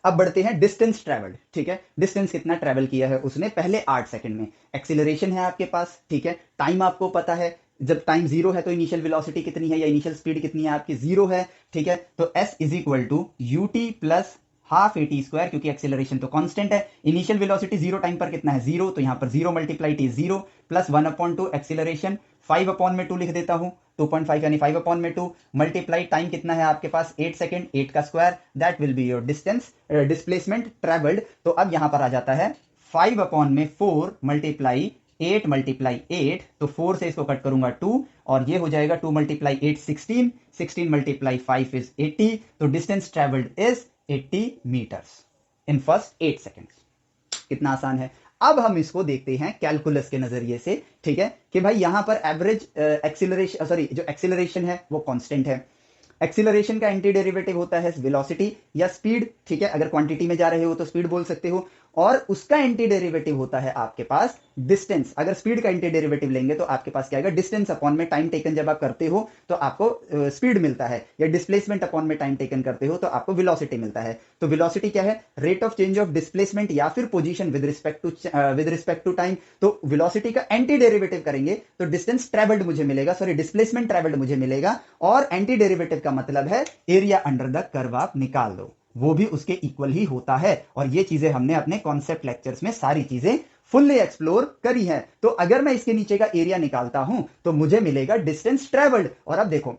अब बढ़ते हैं डिस्टेंस ट्रेवल्ड, ठीक है, डिस्टेंस कितना ट्रेवल किया है उसने पहले 8 सेकंड में। एक्सीलरेशन है आपके पास, ठीक है, टाइम आपको पता है, जब टाइम जीरो है तो इनिशियल वेलोसिटी कितनी है या इनिशियल स्पीड कितनी है आपकी, जीरो है, ठीक है। तो s is equal to ut plus half A T square, क्योंकि एक्सीलरेशन तो कांस्टेंट है, इनिशियल वेलोसिटी जीरो टाइम पर कितना है, जीरो, तो यहां पर zero multiply T zero plus 1/2 acceleration 5/2 लिख देता हूं, 2.5 यानी 5/2 मल्टीप्लाई टाइम कितना है आपके पास 8 सेकंड, 8 का square, that will be your distance displacement travelled. तो अब यहां पर आ जाता है 5/4 मल्टीप्लाई 8 मल्टीप्लाई 8, तो 4 से इसको कट करूंगा 2 और ये हो जाएगा 2 मल्टीप्लाई 8 16, 16 मल्टीप्लाई 5 इज 80, तो distance travelled is 80 meters in first 8 seconds. कितना आसान है। अब हम इसको देखते हैं कैलकुलस के नजरिए से, ठीक है, कि भाई यहां पर एवरेज एक्सीलरेशन, सॉरी, जो एक्सीलरेशन है वो कांस्टेंट है, एक्सीलरेशन का एंटी डेरिवेटिव होता है वेलोसिटी या स्पीड, ठीक है, अगर क्वांटिटी में जा रहे हो तो स्पीड बोल सकते हो, और उसका एंटी डेरिवेटिव होता है आपके पास डिस्टेंस। अगर स्पीड का एंटी डेरिवेटिव लेंगे तो आपके पास क्या आएगा, डिस्टेंस अपॉन में टाइम टेकन जब आप करते हो तो आपको स्पीड मिलता है, या डिस्प्लेसमेंट अपॉन में टाइम टेकन करते हो तो आपको वेलोसिटी मिलता है। तो वेलोसिटी क्या है, rate of change of displacement या फिर position with respect to time. तो वेलोसिटी का एंटी डेरिवेटिव करेंगे तो डिस्टेंस ट्रेवल्ड मुझे मिलेगा, सॉरी डिस्प्लेसमेंट ट्रेवल्ड मुझे मिलेगा, और एंटी डेरिवेटिव का मतलब है एरिया अंडर द कर्व आप निकाल दो, वो भी उसके इक्वल ही होता है। और ये चीजें हमने अपने कॉन्सेप्ट लेक्चर्स में सारी चीजें फुल्ली एक्सप्लोर करी है। तो अगर मैं इसके नीचे का एरिया निकालता हूं तो मुझे मिलेगा डिस्टेंस ट्रेवल्ड। और अब देखो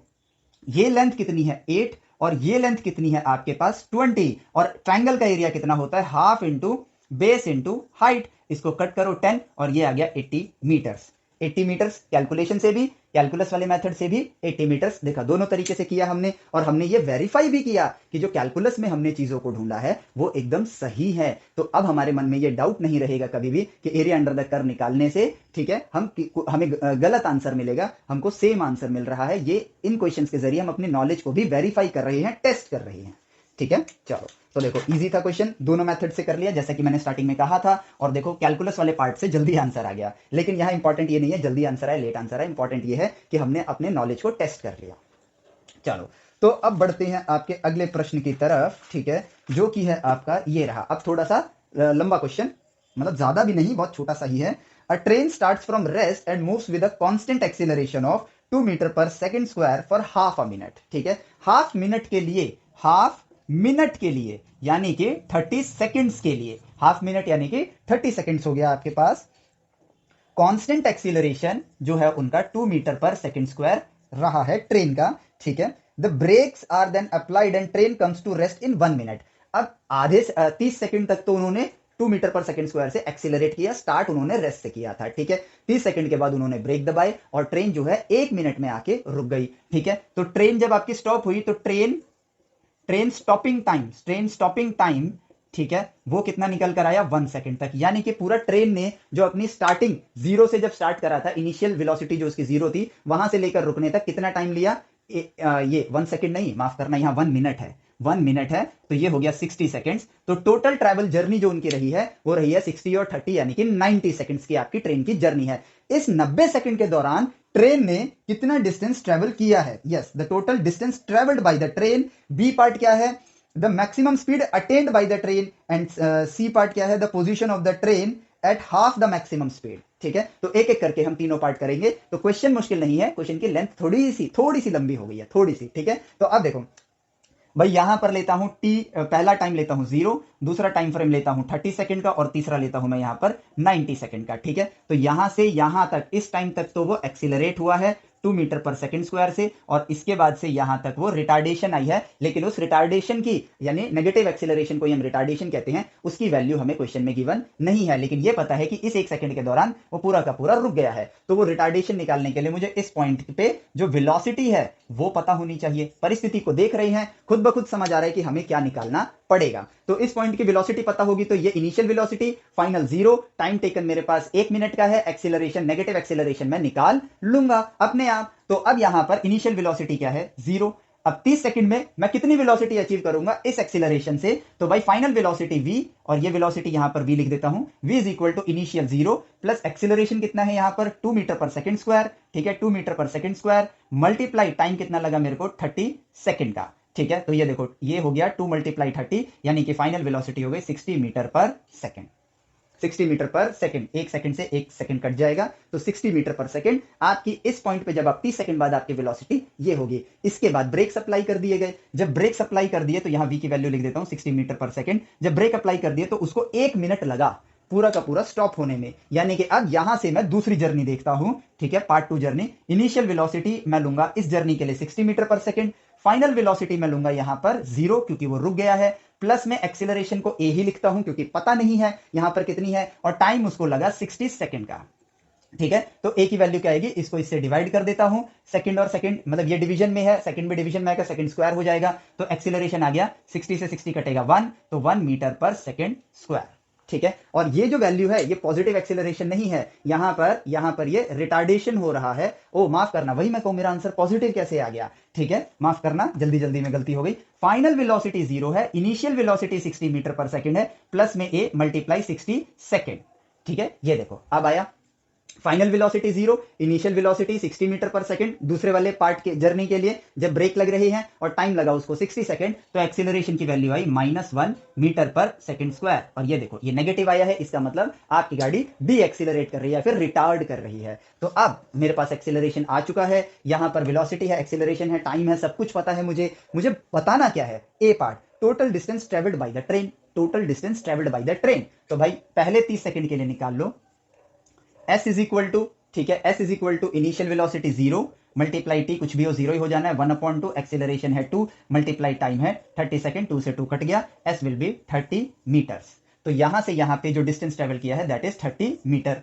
ये लेंथ कितनी है 8 और ये लेंथ कितनी है आपके पास 20, और ट्रायंगल का एरिया कितना होता है, half into base into height, इसको कट करो 10 और ये आ गया 80 मीटर्स। 80 मीटर्स कैलकुलेशन से भी, कैलकुलस वाले मेथड से भी 80 मीटर्स देखा, दोनों तरीके से किया हमने, और हमने ये वेरीफाई भी किया कि जो कैलकुलस में हमने चीजों को ढूंढा है वो एकदम सही है। तो अब हमारे मन में ये डाउट नहीं रहेगा कभी भी कि एरिया अंडर द कर्व निकालने से, ठीक है, हमें गलत आंसर मिलेगा, हमको सेम आंसर मिल रहा है। ये इन क्वेश्चंस के जरिए हम अपनी नॉलेज को भी वेरीफाई कर रहे हैं, टेस्ट कर रहे हैं, ठीक है। चलो तो देखो इजी था क्वेश्चन, दोनों मेथड से कर लिया जैसा कि मैंने स्टार्टिंग में कहा था, और देखो कैलकुलस वाले पार्ट से जल्दी आंसर आ गया। लेकिन यहां इंपॉर्टेंट ये नहीं है जल्दी आंसर आए लेट आंसर आए, इंपॉर्टेंट ये है कि हमने अपने नॉलेज को टेस्ट कर लिया। चलो तो अब बढ़ते हैं आपके अगले प्रश्न की तरफ, ठीक है, जो कि है आपका ये रहा। अब थोड़ा सा लंबा क्वेश्चन, मतलब ज्यादा भी नहीं, बहुत छोटा सा ही है। A train starts from rest and moves with a constant acceleration of 2 metre पर second square for half a minute, ठीक है, हाफ मिनट के लिए, हाफ मिनट के लिए यानी कि 30 सेकंड्स के लिए, हाफ मिनट यानी कि 30 सेकंड्स हो गया आपके पास। कांस्टेंट एक्सीलरेशन जो है उनका 2 मीटर पर सेकंड स्क्वायर रहा है ट्रेन का, ठीक है। The brakes are then applied and train comes to rest in 1 minute. अब आधे 30 सेकंड तक तो उन्होंने 2 मीटर पर सेकंड स्क्वायर से एक्सीलरेट किया, स्टार्ट उन्होंने रेस्ट से किया था, ठीक है। 30 सेकंड के बाद उन्होंने ब्रेक दबाए और ट्रेन जो है 1 मिनट में आके रुक गई, ठीक है। तो ट्रेन जब आपकी स्टॉप हुई तो ट्रेन स्टॉपिंग टाइम, ठीक है, वो कितना निकल कर आया 1 सेकंड तक, यानी कि पूरा ट्रेन ने जो अपनी स्टार्टिंग जीरो से जब स्टार्ट करा था, इनिशियल वेलोसिटी जो उसकी जीरो थी वहां से लेकर रुकने तक कितना टाइम लिया, ये 1 सेकंड नहीं, माफ करना, यहां 1 मिनट है, 1 मिनट है, तो ये हो गया 60 सेकंड्स। तो टोटल ट्रैवल जर्नी जो उनकी रही है वो रही है 60 और 30 यानी कि 90 सेकंड्स की आपकी ट्रेन की जर्नी है। इस 90 सेकंड के दौरान ट्रेन ने कितना डिस्टेंस ट्रेवल किया है, yes, the total distance travelled by the train. B part क्या है, the maximum speed attained by the train, and C part क्या है, the position of the train at half the maximum speed, ठीक है। तो एक एक करके हम तीनों पार्ट करेंगे। तो क्वेश्चन मुश्किल नहीं है, क्वेश्चन की लेंथ थोड़ी सी लंबी हो गई है, थोड़ी सी, ठीक है। तो अब देखो भाई यहां पर लेता हूं टी, पहला टाइम लेता हूं 0, दूसरा टाइम फ्रेम लेता हूं 30 सेकंड का, और तीसरा लेता हूं मैं यहां पर 90 सेकंड का, ठीक है। तो यहां से यहां तक, इस टाइम तक तो वो एक्सीलरेट हुआ है 2 मीटर पर सेकंड स्क्वायर से, और इसके बाद से यहां तक वो रिटार्डेशन आई है, लेकिन उस रिटार्डेशन की, यानी नेगेटिव एक्सीलरेशन को हम रिटार्डेशन कहते हैं, उसकी वैल्यू हमें क्वेश्चन में गिवन नहीं है, लेकिन ये पता है कि इस 1 सेकंड के दौरान वो पूरा का पूरा रुक गया है। तो वो रिटार्डेशन निकालने के लिए मुझे इस पॉइंट पे जो वेलोसिटी है वो पता होनी चाहिए। परिस्थिति को देख रहे हैं, खुद ब खुद समझ आ रहा है कि हमें क्या निकालना पड़ेगा। तो इस पॉइंट की वेलोसिटी पता होगी तो ये initial velocity, final 0, time taken मेरे पास 1 मिनट का है, एक्सीलरेशन, नेगेटिव एक्सीलरेशन मैं निकाल लूंगा अपने आप। तो अब यहां पर इनिशियल वेलोसिटी क्या है, 0। अब 30 सेकंड में मैं कितनी वेलोसिटी अचीव करूंगा इस एक्सीलरेशन से, तो भाई फाइनल वेलोसिटी v, और ये वेलोसिटी यहां पर v लिख देता हूं, v is equal to initial 0 plus acceleration कितना है यहां पर 2 मीटर पर सेकंड स्क्वायर, ठीक है, 2 मीटर पर सेकंड स्क्वायर मल्टीप्लाई टाइम कितना लगा मेरे को 30 सेकंड का, ठीक है। तो ये देखो ये हो गया 2 × 30 यानी कि फाइनल वेलोसिटी हो गई 60 मीटर पर सेकंड। 60 मीटर पर सेकंड, एक सेकंड से एक सेकंड कट जाएगा तो 60 मीटर पर सेकंड आपकी इस पॉइंट पे जब आप 30 सेकंड बाद आपकी वेलोसिटी ये होगी। इसके बाद ब्रेक सप्लाई कर दिए गए, जब ब्रेक सप्लाई कर दिए तो यहां v की वैल्यू लिख देता हूं 60 मीटर पर सेकंड। जब ब्रेक अप्लाई कर दिए तो उसको 1 मिनट लगा पूरा का पूरा स्टॉप होने में, यानी कि अब यहां से मैं दूसरी जर्नी देखता हूं, ठीक है, पार्ट 2 जर्नी। इनिशियल वेलोसिटी मैं लूंगा इस जर्नी के लिए 60 मीटर पर सेकंड, फाइनल वेलोसिटी मैं लूंगा यहां पर 0 क्योंकि वो रुक गया है, प्लस में एक्सीलरेशन को ए ही लिखता हूं क्योंकि पता नहीं है यहां पर कितनी है, और टाइम उसको लगा 60 सेकंड का, ठीक है। तो ए की वैल्यू क्या आएगी, इसको इससे डिवाइड कर देता हूं, सेकंड और सेकंड मतलब ये डिवीजन में है, सेकंड में डिवीजन में आएगा, सेकंड स्क्वायर हो जाएगा, तो एक्सीलरेशन आ गया 60 से 60 कटेगा 1, तो 1 मीटर पर सेकंड स्क्वायर, ठीक है। और ये जो वैल्यू है ये पॉजिटिव एक्सीलरेशन नहीं है, यहां पर ये रिटार्डेशन हो रहा है। ओ माफ करना, वही मैं कहूं मेरा आंसर पॉजिटिव कैसे आ गया, ठीक है, माफ करना, जल्दी जल्दी में गलती हो गई। फाइनल वेलोसिटी 0 है, इनिशियल वेलोसिटी 60 मीटर पर सेकंड है, प्लस में ए मल्टीप्लाई 60 सेकंड, ठीक है। ये देखो अब आया final velocity 0, initial velocity 60 meter पर सेकंड, दूसरे वाले पार्ट के जर्नी के लिए जब ब्रेक लग रही है और टाइम लगा उसको 60 सेकंड, तो एक्सीलरेशन की वैल्यू आई -1 मीटर पर सेकंड स्क्वायर। और ये देखो ये नेगेटिव आया है, इसका मतलब आपकी गाड़ी डी एक्सीलरेट कर रही है, फिर रिटार्ड कर रही है। तो अब मेरे पास एक्सीलरेशन आ चुका है, यहां पर वेलोसिटी है, एक्सीलरेशन है, टाइम है, सब कुछ पता है मुझे बताना क्या है, A part, total distance travelled by the train, total distance travelled by the train. तो भाई पहले 30 सेकंड के लिए निकाल लो, s इज इक्वल टू, ठीक है, s is equal to initial velocity 0 multiply t, कुछ भी हो 0 ही हो जाना है, 1/2, एक्सीलरेशन है 2 मल्टीप्लाई टाइम है 30 सेकंड, 2 से 2 कट गया, s विल बी 30 मीटर्स। तो यहां से यहां पे जो डिस्टेंस ट्रेवल किया है दैट इज 30 मीटर।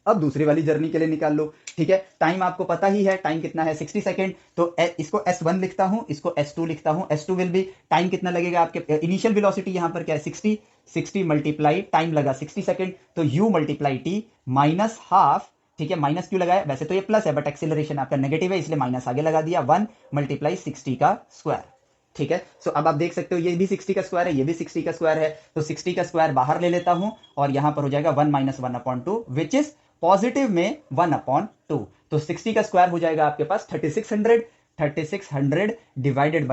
अब दूसरी वाली जर्नी के लिए निकाल लो, ठीक है, टाइम आपको पता ही है, टाइम कितना है 60 सेकंड, तो इसको S1 लिखता हूं, इसको S2 लिखता हूं, S2 विल बी टाइम कितना लगेगा आपके, इनिशियल वेलोसिटी यहां पर क्या है 60 मल्टीप्लाई टाइम लगा 60 सेकंड, तो U multiply T minus half, ठीक है, माइनस क्यों लगाया, वैसे तो ये प्लस है बट एक्सीलरेशन आपका नेगेटिव है इसलिए माइनस आगे लगा दिया, 1 मल्टीप्लाई 60 का स्क्वायर, ठीक है। सो अब आप देख सकते हो ये भी 60 का स्क्वायर है, ये भी 60 का स्क्वायर है, तो 60 का स्क्वायर बाहर ले लेता हूं और यहां पर हो जाएगा 1 - 1/2 विच इज पॉजिटिव में 1/2, तो 60 का स्क्वायर हो जाएगा आपके पास 3600 डिवाइडेड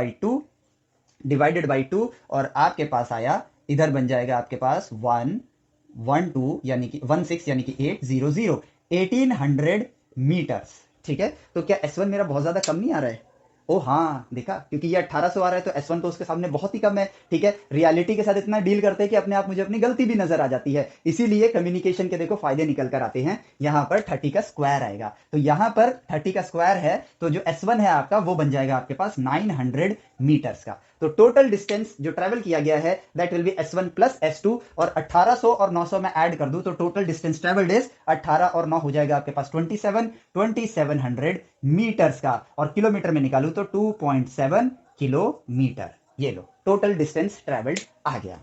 बाई 2 और आपके पास आया, इधर बन जाएगा आपके पास 112 यानी कि 16 यानी कि 800 1800 मीटर्स, ठीक है। तो क्या S1 मेरा बहुत ज्यादा कम नहीं आ रहा है, ओ हाँ देखा, क्योंकि ये 1800 आ रहा है तो S1 तो उसके सामने बहुत ही कम है, ठीक है। रियलिटी के साथ इतना डील करते हैं कि अपने आप मुझे अपनी गलती भी नजर आ जाती है, इसीलिए कम्युनिकेशन के देखो फायदे निकल कर आते हैं। यहां पर 30 का स्क्वायर आएगा, तो यहां पर 30 का स्क्वायर है, तो जो S1 है आपका वो बन जाएगा आपके पास 900 मीटर्स का। तो टोटल डिस्टेंस जो ट्रेवल किया गया है that will B S1 plus S2, और 1800 और 900 में ऐड कर दूं तो टोटल डिस्टेंस ट्रेवल्ड इज 18 और 9 हो जाएगा आपके पास 2700 मीटर्स का, और किलोमीटर में निकालूं तो 2.7 किलोमीटर। ये लो टोटल डिस्टेंस ट्रेवल्ड आ गया,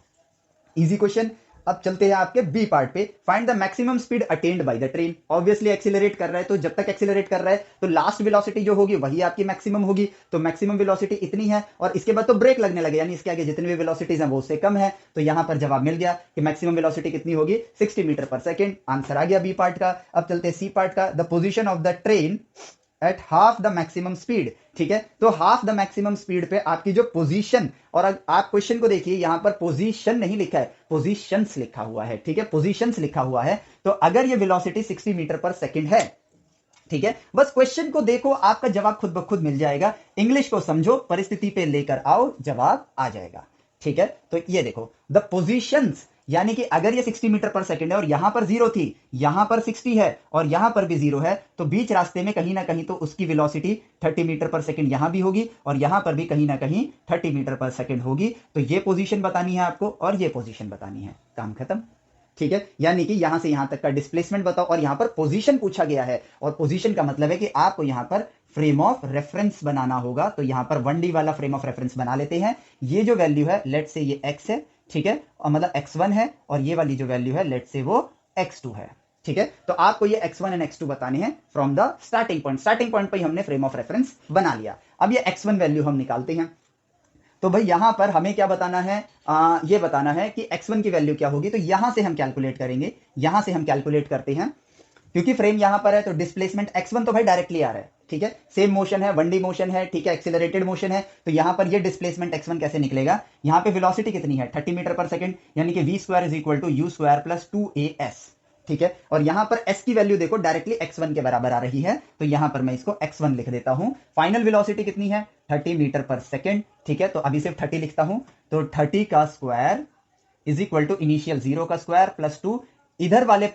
इजी क्वेश्चन। अब चलते हैं आपके बी पार्ट पे, find the maximum speed attained by the train. Obviously accelerate कर रहा है, तो जब तक एक्सीलरेट कर रहा है तो लास्ट वेलोसिटी जो होगी वही आपकी मैक्सिमम होगी, तो मैक्सिमम वेलोसिटी इतनी है, और इसके बाद तो ब्रेक लगने लगे, यानी इसके आगे जितनी भी वेलोसिटीज हैं वो उससे कम है, तो यहां पर जवाब मिल गया कि मैक्सिमम वेलोसिटी कितनी होगी 60 मीटर पर सेकेंड। आंसर आ गया बी पार्ट का। अब चलते हैं सी पार्ट का, the position of the train at half the maximum speed, ठीक है। तो हाफ द मैक्सिमम स्पीड पे आपकी जो पोजीशन, और आप क्वेश्चन को देखिए यहां पर पोजीशन नहीं लिखा है, पोजीशंस लिखा हुआ है, ठीक है, पोजीशंस लिखा हुआ है। तो अगर ये वेलोसिटी 60 मीटर पर सेकंड है, ठीक है, बस क्वेश्चन को देखो आपका जवाब खुद ब खुद मिल जाएगा, इंग्लिश को समझो, परिस्थिति पे लेकर आओ, जवाब आ जाएगा, ठीक है। तो ये देखो द पोजीशंस, यानी कि अगर ये 60 मीटर पर सेकंड है और यहां पर 0 थी, यहां पर 60 है और यहां पर भी 0 है, तो बीच रास्ते में कहीं ना कहीं तो उसकी वेलोसिटी 30 मीटर पर सेकंड यहां भी होगी और यहां पर भी कहीं ना कहीं 30 मीटर पर सेकंड होगी। तो ये पोजीशन बतानी है आपको और ये पोजीशन बतानी है, काम खत्म, ठीक है। यानी कि यहां से यहां तक का डिस्प्लेसमेंट बताओ, और यहां पर पोजीशन पूछा गया है, और पोजीशन का मतलब है कि आपको यहां पर फ्रेम ऑफ रेफरेंस बनाना होगा। तो यहां पर 1D वाला फ्रेम ऑफ रेफरेंस बना लेते हैं। ये जो वैल्यू है लेट से ये x है, ठीक है, और मतलब x1 है, और ये वाली जो वैल्यू है लेट से वो x2 है, ठीक है। तो आपको ये x1 एंड x2 बताने हैं from the starting point. Starting point पर ही हमने फ्रेम ऑफ रेफरेंस बना लिया। अब ये x1 वैल्यू हम निकालते हैं। तो भाई यहां पर हमें क्या बताना है, ये बताना है कि x1 की वैल्यू क्या होगी। तो यहां से हम कैलकुलेट करेंगे, यहां से हम कैलकुलेट करते हैं, क्योंकि फ्रेम यहां पर है तो डिस्प्लेसमेंट x1 तो भाई डायरेक्टली आ रहा है, ठीक है। सेम मोशन है, 1D मोशन है, ठीक है, एक्सीलरेटेड मोशन है। तो यहां पर ये डिस्प्लेसमेंट x1 कैसे निकलेगा, यहां पे वेलोसिटी कितनी है 30 मीटर पर सेकंड, यानी कि v square is equal to u square plus 2as, ठीक है। और यहां पर s की वैल्यू देखो डायरेक्टली x1 के बराबर आ रही है, तो यहां पर मैं इसको x1 लिख देता हूं। फाइनल वेलोसिटी कितनी है 30 मीटर पर सेकंड, ठीक है। तो अभी सिर्फ 30 लिखता हूं, तो 30 का square is equal to initial 0 का स्क्वायर प्लस 2, इधर वाले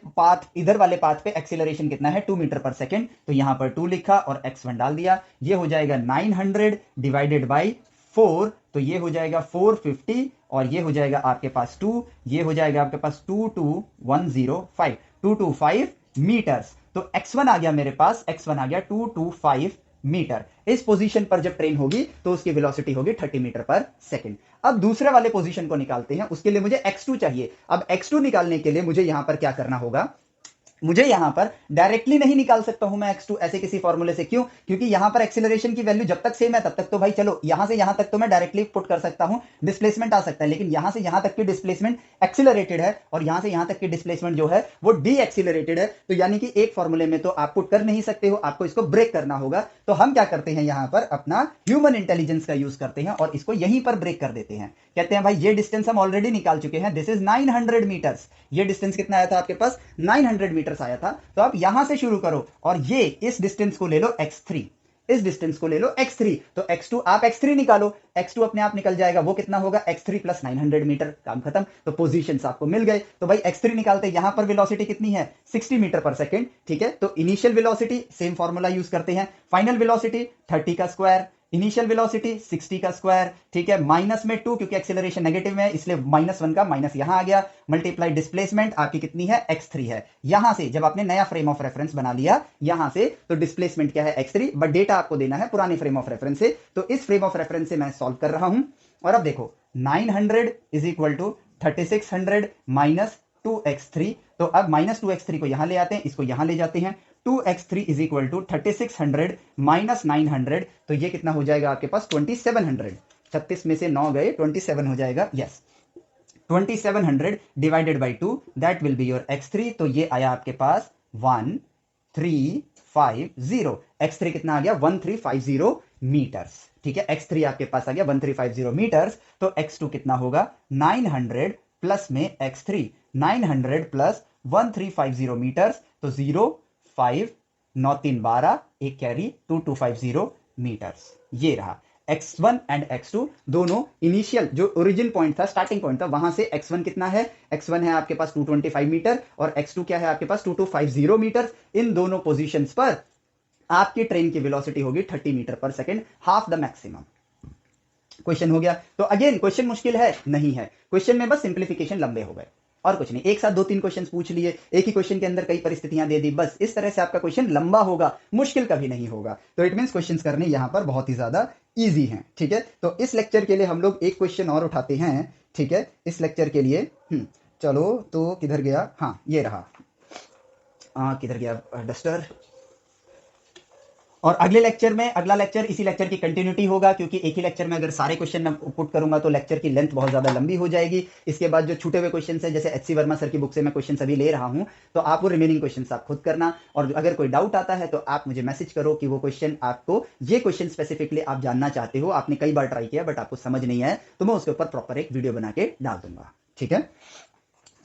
पाथ पे एक्सीलरेशन कितना है 2 मीटर पर सेकंड, तो यहां पर 2 लिखा और x1 डाल दिया। ये हो जाएगा 900 डिवाइडेड बाई 4, तो ये हो जाएगा 450, और ये हो जाएगा आपके पास 2, ये हो जाएगा आपके पास 225 मीटर्स। तो x1 आ गया मेरे पास, x1 आ गया 225 मीटर। इस पोजीशन पर जब ट्रेन होगी तो उसकी वेलोसिटी होगी 30 मीटर पर सेकंड। अब दूसरे वाले पोजीशन को निकालते हैं, उसके लिए मुझे x2 चाहिए। अब x2 निकालने के लिए मुझे यहां पर क्या करना होगा, मुझे यहां पर डायरेक्टली नहीं निकाल सकता हूं मैं x2 ऐसे किसी फॉर्मूले से। क्यों, क्योंकि यहां पर एक्सीलरेशन की वैल्यू जब तक सेम है तब तक तो भाई चलो यहां से यहां तक तो मैं डायरेक्टली पुट कर सकता हूं, डिस्प्लेसमेंट आ सकता है, लेकिन यहां से यहां तक की डिस्प्लेसमेंट एक्सीलरेटेड है और यहां से यहां तक की डिस्प्लेसमेंट जो है वो डी एक्सीलरेटेड है। तो यानी कि एक फॉर्मूले में तो आप पुट कर नहीं सकते हो, आपको इसको ब्रेक करना होगा। तो हम क्या करते हैं, यहां पर अपना ह्यूमन इंटेलिजेंस का यूज करते हैं और इसको यहीं पर ब्रेक कर देते हैं। कहते हैं भाई ये डिस्टेंस हम ऑलरेडी निकाल चुके हैं, दिस इज 900 मीटर्स। ये डिस्टेंस कितना आया था आपके पास 900 मीटर्स आया था। तो आप यहां से शुरू करो और ये इस डिस्टेंस को ले लो x3, इस डिस्टेंस को ले लो x3। तो x2 आप x3 निकालो, x2 अपने आप निकल जाएगा, वो कितना होगा x3 प्लस 900 मीटर, काम खत्म। तो पोजीशंस आपको मिल गए। तो भाई x3 निकालते, यहां पर वेलोसिटी कितनी है 60 मीटर पर सेकंड, ठीक है। तो initial velocity same formula use करते हैं, फाइनल वेलोसिटी 30 का स्क्वायर, इनिशियल वेलोसिटी 60 का स्क्वायर, ठीक है, माइनस में 2 क्योंकि एक्सेलरेशन नेगेटिव में इसलिए -1 का माइनस यहां आ गया, मल्टीप्लाई डिस्प्लेसमेंट आपकी कितनी है x3 है। यहां से जब आपने नया फ्रेम ऑफ रेफरेंस बना लिया यहां से, तो डिस्प्लेसमेंट क्या है x3, बट डेटा आपको देना है पुराने फ्रेम ऑफ रेफरेंस से। तो इस फ्रेम ऑफ रेफरेंस से मैं सॉल्व कर रहा हूं। और अब देखो 900 is equal to 3600 minus 2x3। तो अब माइनस 2x3 को यहां ले आते हैं, इसको यहां ले जाते हैं। 2x3 is equal to 3600 minus 900, तो ये कितना हो जाएगा आपके पास 2700। 36 में से 9 गए, 27 हो जाएगा, yes 2700 divided by 2, that will be your x3। तो ये आया आपके पास 1350। x3 कितना आ गया 1350 मीटर्स, ठीक है। x3 आपके पास आ गया 1350 मीटर्स। तो x2 कितना होगा 900 प्लस में x3, 900 प्लस 1350 मीटर्स, तो 05 9 3 12, एक कैरी 2250 मीटर्स। ये रहा x1 एंड x2 दोनों इनिशियल जो ओरिजिन पॉइंट था, स्टार्टिंग पॉइंट था, वहां से x1 कितना है, x1 है आपके पास 225 मीटर और x2 क्या है आपके पास 2250 मीटर। इन दोनों पोजीशंस पर आपकी ट्रेन की वेलोसिटी होगी 30 मीटर पर second, half the maximum. Question हो गया। तो अगेन क्वेश्चन मुश्किल है नहीं है, क्वेश्चन में बस सिंप्लीफिकेशन लंबे हो गए और कुछ नहीं। एक साथ 2-3 क्वेश्चन पूछ लिए, एक ही क्वेश्चन के अंदर कई परिस्थितियां दे दी, बस इस तरह से आपका क्वेश्चन लंबा होगा, मुश्किल कभी नहीं होगा। तो इट मींस क्वेश्चंस करने यहां पर बहुत ही ज्यादा इजी हैं, ठीक है। तो इस लेक्चर के लिए हम लोग एक क्वेश्चन और उठाते हैं, ठीक है, इस लेक्चर के लिए। चलो तो किधर गया, हाँ ये रहा, किधर गया डस्टर। और अगले लेक्चर में, अगला लेक्चर इसी लेक्चर की कंटिन्यूटी होगा, क्योंकि एक ही लेक्चर में अगर सारे क्वेश्चन मैं पुट करूंगा तो लेक्चर की लेंथ बहुत ज्यादा लंबी हो जाएगी। इसके बाद जो छूटे हुए क्वेश्चन है, जैसे HC वर्मा सर की बुक से मैं क्वेश्चन अभी ले रहा हूं, तो आप वो रिमेनिंग क्वेश्चन आप खुद करना। और अगर कोई डाउट आता है तो आप मुझे मैसेज करो कि वो क्वेश्चन आपको, ये क्वेश्चन स्पेसिफिकली आप जानना चाहते हो, आपने कई बार ट्राई किया बट आपको समझ नहीं आया, तो मैं उसके ऊपर प्रॉपर एक वीडियो बना के डाल दूंगा, ठीक है।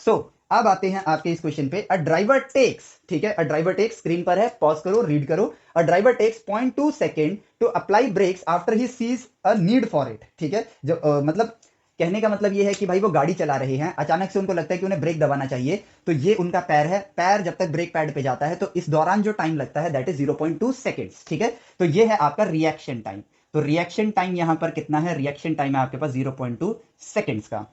सो अब आते हैं आपके इस क्वेश्चन पे। अ ड्राइवर टेक्स, ठीक है, अ ड्राइवर टेक्स, स्क्रीन पर है, पॉज करो, रीड करो। A driver takes 0.2 second to apply brakes after he sees a need for it, ठीक है। जो मतलब कहने का मतलब ये है कि भाई वो गाड़ी चला रहे हैं, अचानक से उनको लगता है कि उन्हें ब्रेक दबाना चाहिए, तो ये उनका पैर है, पैर जब तक ब्रेक पैड पे जाता है तो इस दौरान जो टाइम लगता है दैट इज 0.2 सेकेंड्स, ठीक है। तो ये है आपका रिएक्शन टाइम। तो रिएक्शन टाइम यहां पर कितना है, रिएक्शन टाइम है आपके पास 0.2 सेकेंड्स का।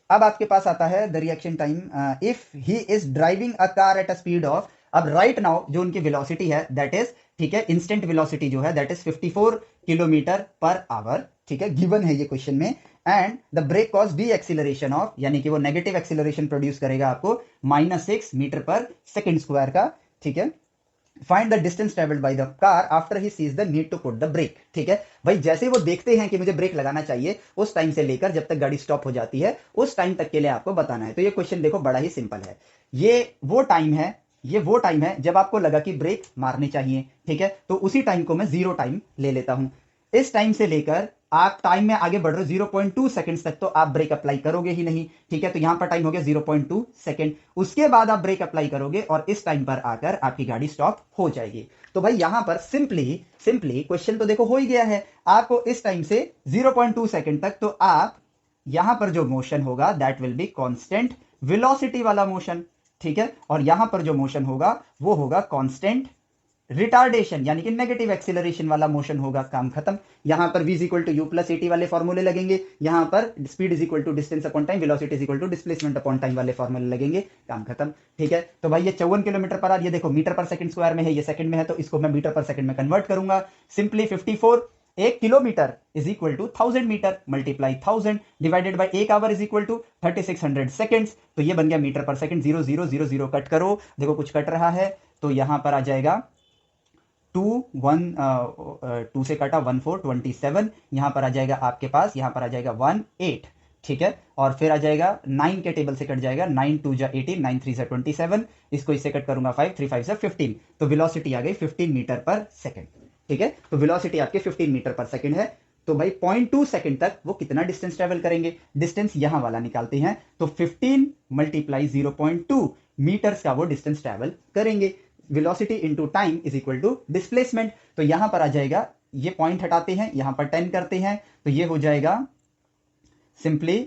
अब आपके पास आता है the reaction time if he is driving a car at a speed of, अब राइट नाउ जो उनकी वेलोसिटी है दैट इज, ठीक है, इंस्टेंट वेलोसिटी जो है दैट इज 54 किलोमीटर पर आवर, ठीक है, गिवन है ये क्वेश्चन में। And the brake cause deceleration of, यानी कि वो नेगेटिव एक्सीलरेशन प्रोड्यूस करेगा आपको -6 मीटर पर सेकेंड स्क्वायर का, ठीक है। Find the distance travelled by the car after he sees the need to put the brake, ठीक है भाई। जैसे वो देखते हैं कि मुझे ब्रेक लगाना चाहिए, उस टाइम से लेकर जब तक गाड़ी स्टॉप हो जाती है उस टाइम तक के लिए आपको बताना है। तो ये क्वेश्चन देखो बड़ा ही सिंपल है। ये वो टाइम है जब आपको लगा कि ब्रेक मारनी चाहिए, ठीक है। तो उसी टाइम को मैं 0 टाइम ले लेता हूं। इस टाइम से लेकर आप टाइम में आगे बढ़ रहे हो 0.2 सेकंड्स तक, तो आप ब्रेक अप्लाई करोगे ही नहीं, ठीक है। तो यहां पर टाइम हो गया 0.2 सेकंड। उसके बाद आप ब्रेक अप्लाई करोगे और इस टाइम पर आकर आपकी गाड़ी स्टॉप हो जाएगी। तो भाई यहां पर सिंपली क्वेश्चन तो देखो हो ही गया है। आपको इस टाइम से 0.2 सेकंड तक, तो आप यहां पर जो मोशन होगा that will be constant velocity वाला मोशन, ठीक है। और यहां पर जो मोशन होगा वो होगा कांस्टेंट रिटार्डेशन, यानी कि नेगेटिव एक्सीलरेशन वाला मोशन होगा। काम खत्म। यहां पर v equal to U plus AT वाले फॉर्मूले लगेंगे, यहां पर speed is equal to distance upon time, velocity is equal to displacement upon time वाले फॉर्मूले लगेंगे। काम खत्म, ठीक है। तो भाई ये 54 किलोमीटर पर आवर, ये देखो मीटर पर सेकंड स्क्वायर में है, ये सेकंड में है, तो इसको मैं मीटर पर सेकंड में कन्वर्ट करूंगा। सिंपली 54 एक kilometre is equal to 1000 metre multiply 1000 divided by एक hour is equal to 3600 seconds. तो ये बन गया मीटर पर सेकंड। 0000 कट करो, देखो कुछ कट रहा है, तो यहां पर आ जाएगा 2 से कटा 1 4 27, यहां पर आ जाएगा आपके पास, यहां पर आ जाएगा 1 8, ठीक है। और फिर आ जाएगा 9 के टेबल से कट जाएगा, 9 2 जा 18, 9 3 जा 27, इसको इससे कट करूंगा 5 3 5 जा 15। तो वेलोसिटी आ गई 15 मीटर पर सेकंड, ठीक है। तो वेलोसिटी आपके 15 मीटर पर सेकंड है। तो भाई 0.2 सेकंड तक वो कितना डिस्टेंस ट्रेवल करेंगे, डिस्टेंस यहां वाला निकालते हैं। तो 15 मल्टीप्लाई 0.2 मीटर्स का वो डिस्टेंस ट्रेवल करेंगे। Velocity into time is equal to displacement. तो यहां पर आ जाएगा, ये पॉइंट हटाते हैं, यहां पर 10 करते हैं, तो ये हो जाएगा सिंपली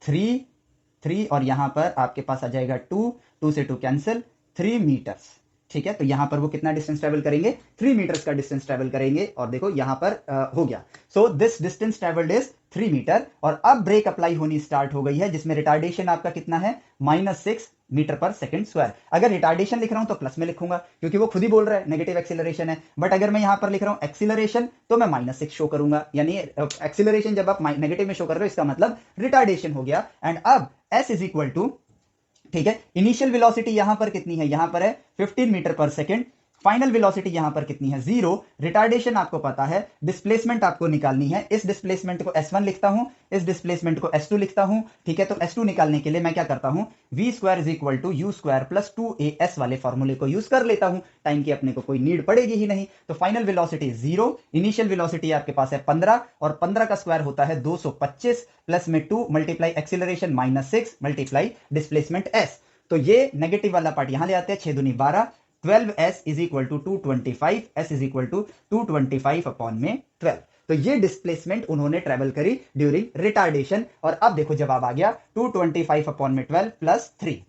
3 और यहां पर आपके पास आ जाएगा 2 से 2 कैंसिल, 3 मीटर्स, ठीक है। तो यहां पर वो कितना डिस्टेंस ट्रेवल करेंगे, 3 मीटर्स का डिस्टेंस ट्रेवल करेंगे। और देखो यहां पर हो गया। So this distance travelled is 3 meter. और अब ब्रेक अप्लाई होनी स्टार्ट हो गई है, जिसमें रिटार्डेशन आपका कितना है, -6 मीटर पर सेकंड स्क्वायर। अगर रिटार्डेशन लिख रहा हूं तो प्लस में लिखूंगा, क्योंकि वो खुद ही बोल रहा है नेगेटिव एक्सीलरेशन है। बट अगर मैं यहां पर लिख रहा हूं एक्सीलरेशन, तो मैं -6 शो करूंगा, यानी एक्सीलरेशन जब आप नेगेटिव में शो कर रहे हो इसका मतलब रिटार्डेशन हो गया। एंड अब s इज इक्वल टू, ठीक है, इनिशियल वेलोसिटी यहां पर कितनी है, यहां पर है 15 मीटर पर सेकंड। फाइनल वेलोसिटी यहां पर कितनी है, 0। रिटार्डेशन आपको पता है, डिस्प्लेसमेंट आपको निकालनी है। इस डिस्प्लेसमेंट को s1 लिखता हूं, इस डिस्प्लेसमेंट को s2 लिखता हूं, ठीक है। तो s2 निकालने के लिए मैं क्या करता हूं, v square is equal to U square plus 2as वाले फॉर्मूले को यूज कर लेता हूं। टाइम की अपने को कोई नीड पड़ेगी ही नहीं। तो फाइनल वेलोसिटी 0, इनिशियल वेलोसिटी आपके पास है 15, और 15 का स्क्वायर होता है 225, प्लस में 2 multiply acceleration -6 multiply displacement s। तो ये नेगेटिव वाला पार्ट यहां ले आते हैं, 6 दूनी 12, 12s is equal to 225, s is equal to 225 upon में 12। तो ये डिस्प्लेसमेंट उन्होंने ट्रेवल करी ड्यूरिंग रिटार्डेशन। और अब देखो जवाब आ गया 225 अपॉन में 12 प्लस 3,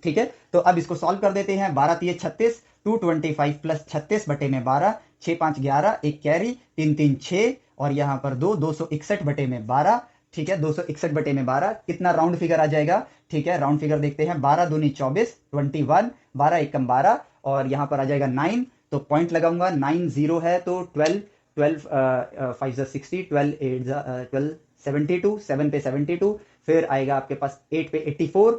ठीक है। तो अब इसको सॉल्व कर देते हैं। 12 3 36, 225 प्लस 36 बटे में 12, 6 5 11, एक कैरी, 3 3 6, और यहां पर 261 बटे में 12, ठीक है। 261 बटे में 12 कितना राउंड फिगर आ जाएगा, ठीक है। राउंड फिगर देखते हैं, 12 दूनी 24, 21, 12 एकम 12, और यहां पर आ जाएगा 9। तो पॉइंट लगाऊंगा, 9 0 है, तो 12 5 60, 12 8 12 72, 7 पे 72, फिर आएगा आपके पास 8 पे 84,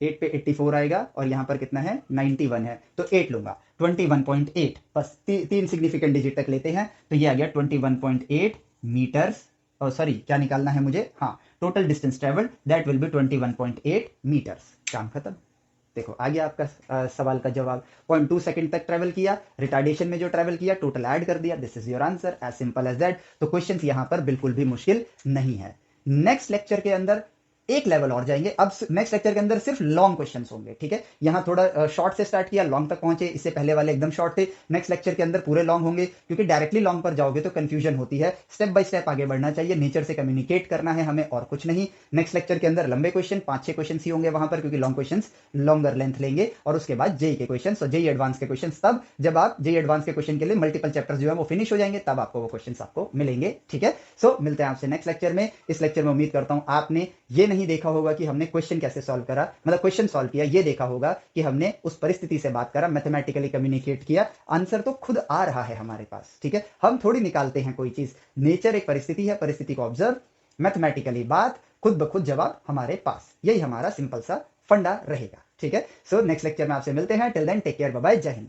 8 पे 84 आएगा, और यहां पर कितना है 91 है, तो 8 लूंगा, 21.8। बस 3 सिग्निफिकेंट डिजिट तक लेते हैं, तो ये आ गया 21.8 मीटर्स। सॉरी, क्या निकालना है मुझे, हाँ, total distance travelled that will be 21.8 meters. काम खत्म। देखो आ गया आपका सवाल का जवाब। 0.2 सेकंड तक ट्रेवल किया, रिटार्डेशन में जो ट्रेवल किया टोटल ऐड कर दिया, this is your answer, as simple as that. तो क्वेश्चन यहां पर बिल्कुल भी मुश्किल नहीं है। नेक्स्ट लेक्चर के अंदर एक लेवल और जाएंगे। अब नेक्स्ट लेक्चर के अंदर सिर्फ लॉन्ग क्वेश्चंस होंगे, ठीक है। यहां थोड़ा शॉर्ट से स्टार्ट किया, लॉन्ग तक पहुंचे, इससे पहले वाले एकदम शॉर्ट थे। नेक्स्ट लेक्चर के अंदर पूरे लॉन्ग होंगे, क्योंकि डायरेक्टली लॉन्ग पर जाओगे तो कंफ्यूजन होती है। स्टेप बाय स्टेप आगे बढ़ना चाहिए, नेचर से कम्युनिकेट करना है हमें, और कुछ नहीं। नेक्स्ट लेक्चर के अंदर लंबे क्वेश्चन 5-6 क्वेश्चन ही होंगे वहां पर, क्योंकि लॉन्ग क्वेश्चन लॉन्गर लेंथ लेंगे। और उसके बाद जेई के क्वेश्चन, और जेई एडवांस के क्वेश्चन तब जब आप जेई एडवांस के क्वेश्चन के लिए मल्टीपल चैप्टर्स जो है वो फिनिश हो जाएंगे, तब आपको वो क्वेश्चन आपको मिलेंगे, ठीक है। सो मिलते हैं आपसे नेक्स्ट लेक्चर में। इस लेक्चर में उम्मीद करता हूं आपने ये नहीं देखा होगा कि हमने क्वेश्चन कैसे सॉल्व करा, मतलब क्वेश्चन सॉल्व किया, ये देखा होगा कि हमने उस परिस्थिति से बात करा, मैथमेटिकली कम्युनिकेट किया, आंसर तो खुद आ रहा है हमारे पास। ठीक है, हम थोड़ी निकालते हैं कोई चीज, नेचर एक परिस्थिति है, परिस्थिति को ऑब्जर्व, मैथमेटिकली बात, खुद ब खुद जवाब हमारे पास। यही हमारा सिंपल सा फंडा रहेगा। ठीक है, सो नेक्स्ट लेक्चर में आपसे मिलते हैं। Till then take care, bye bye, जय हिंद।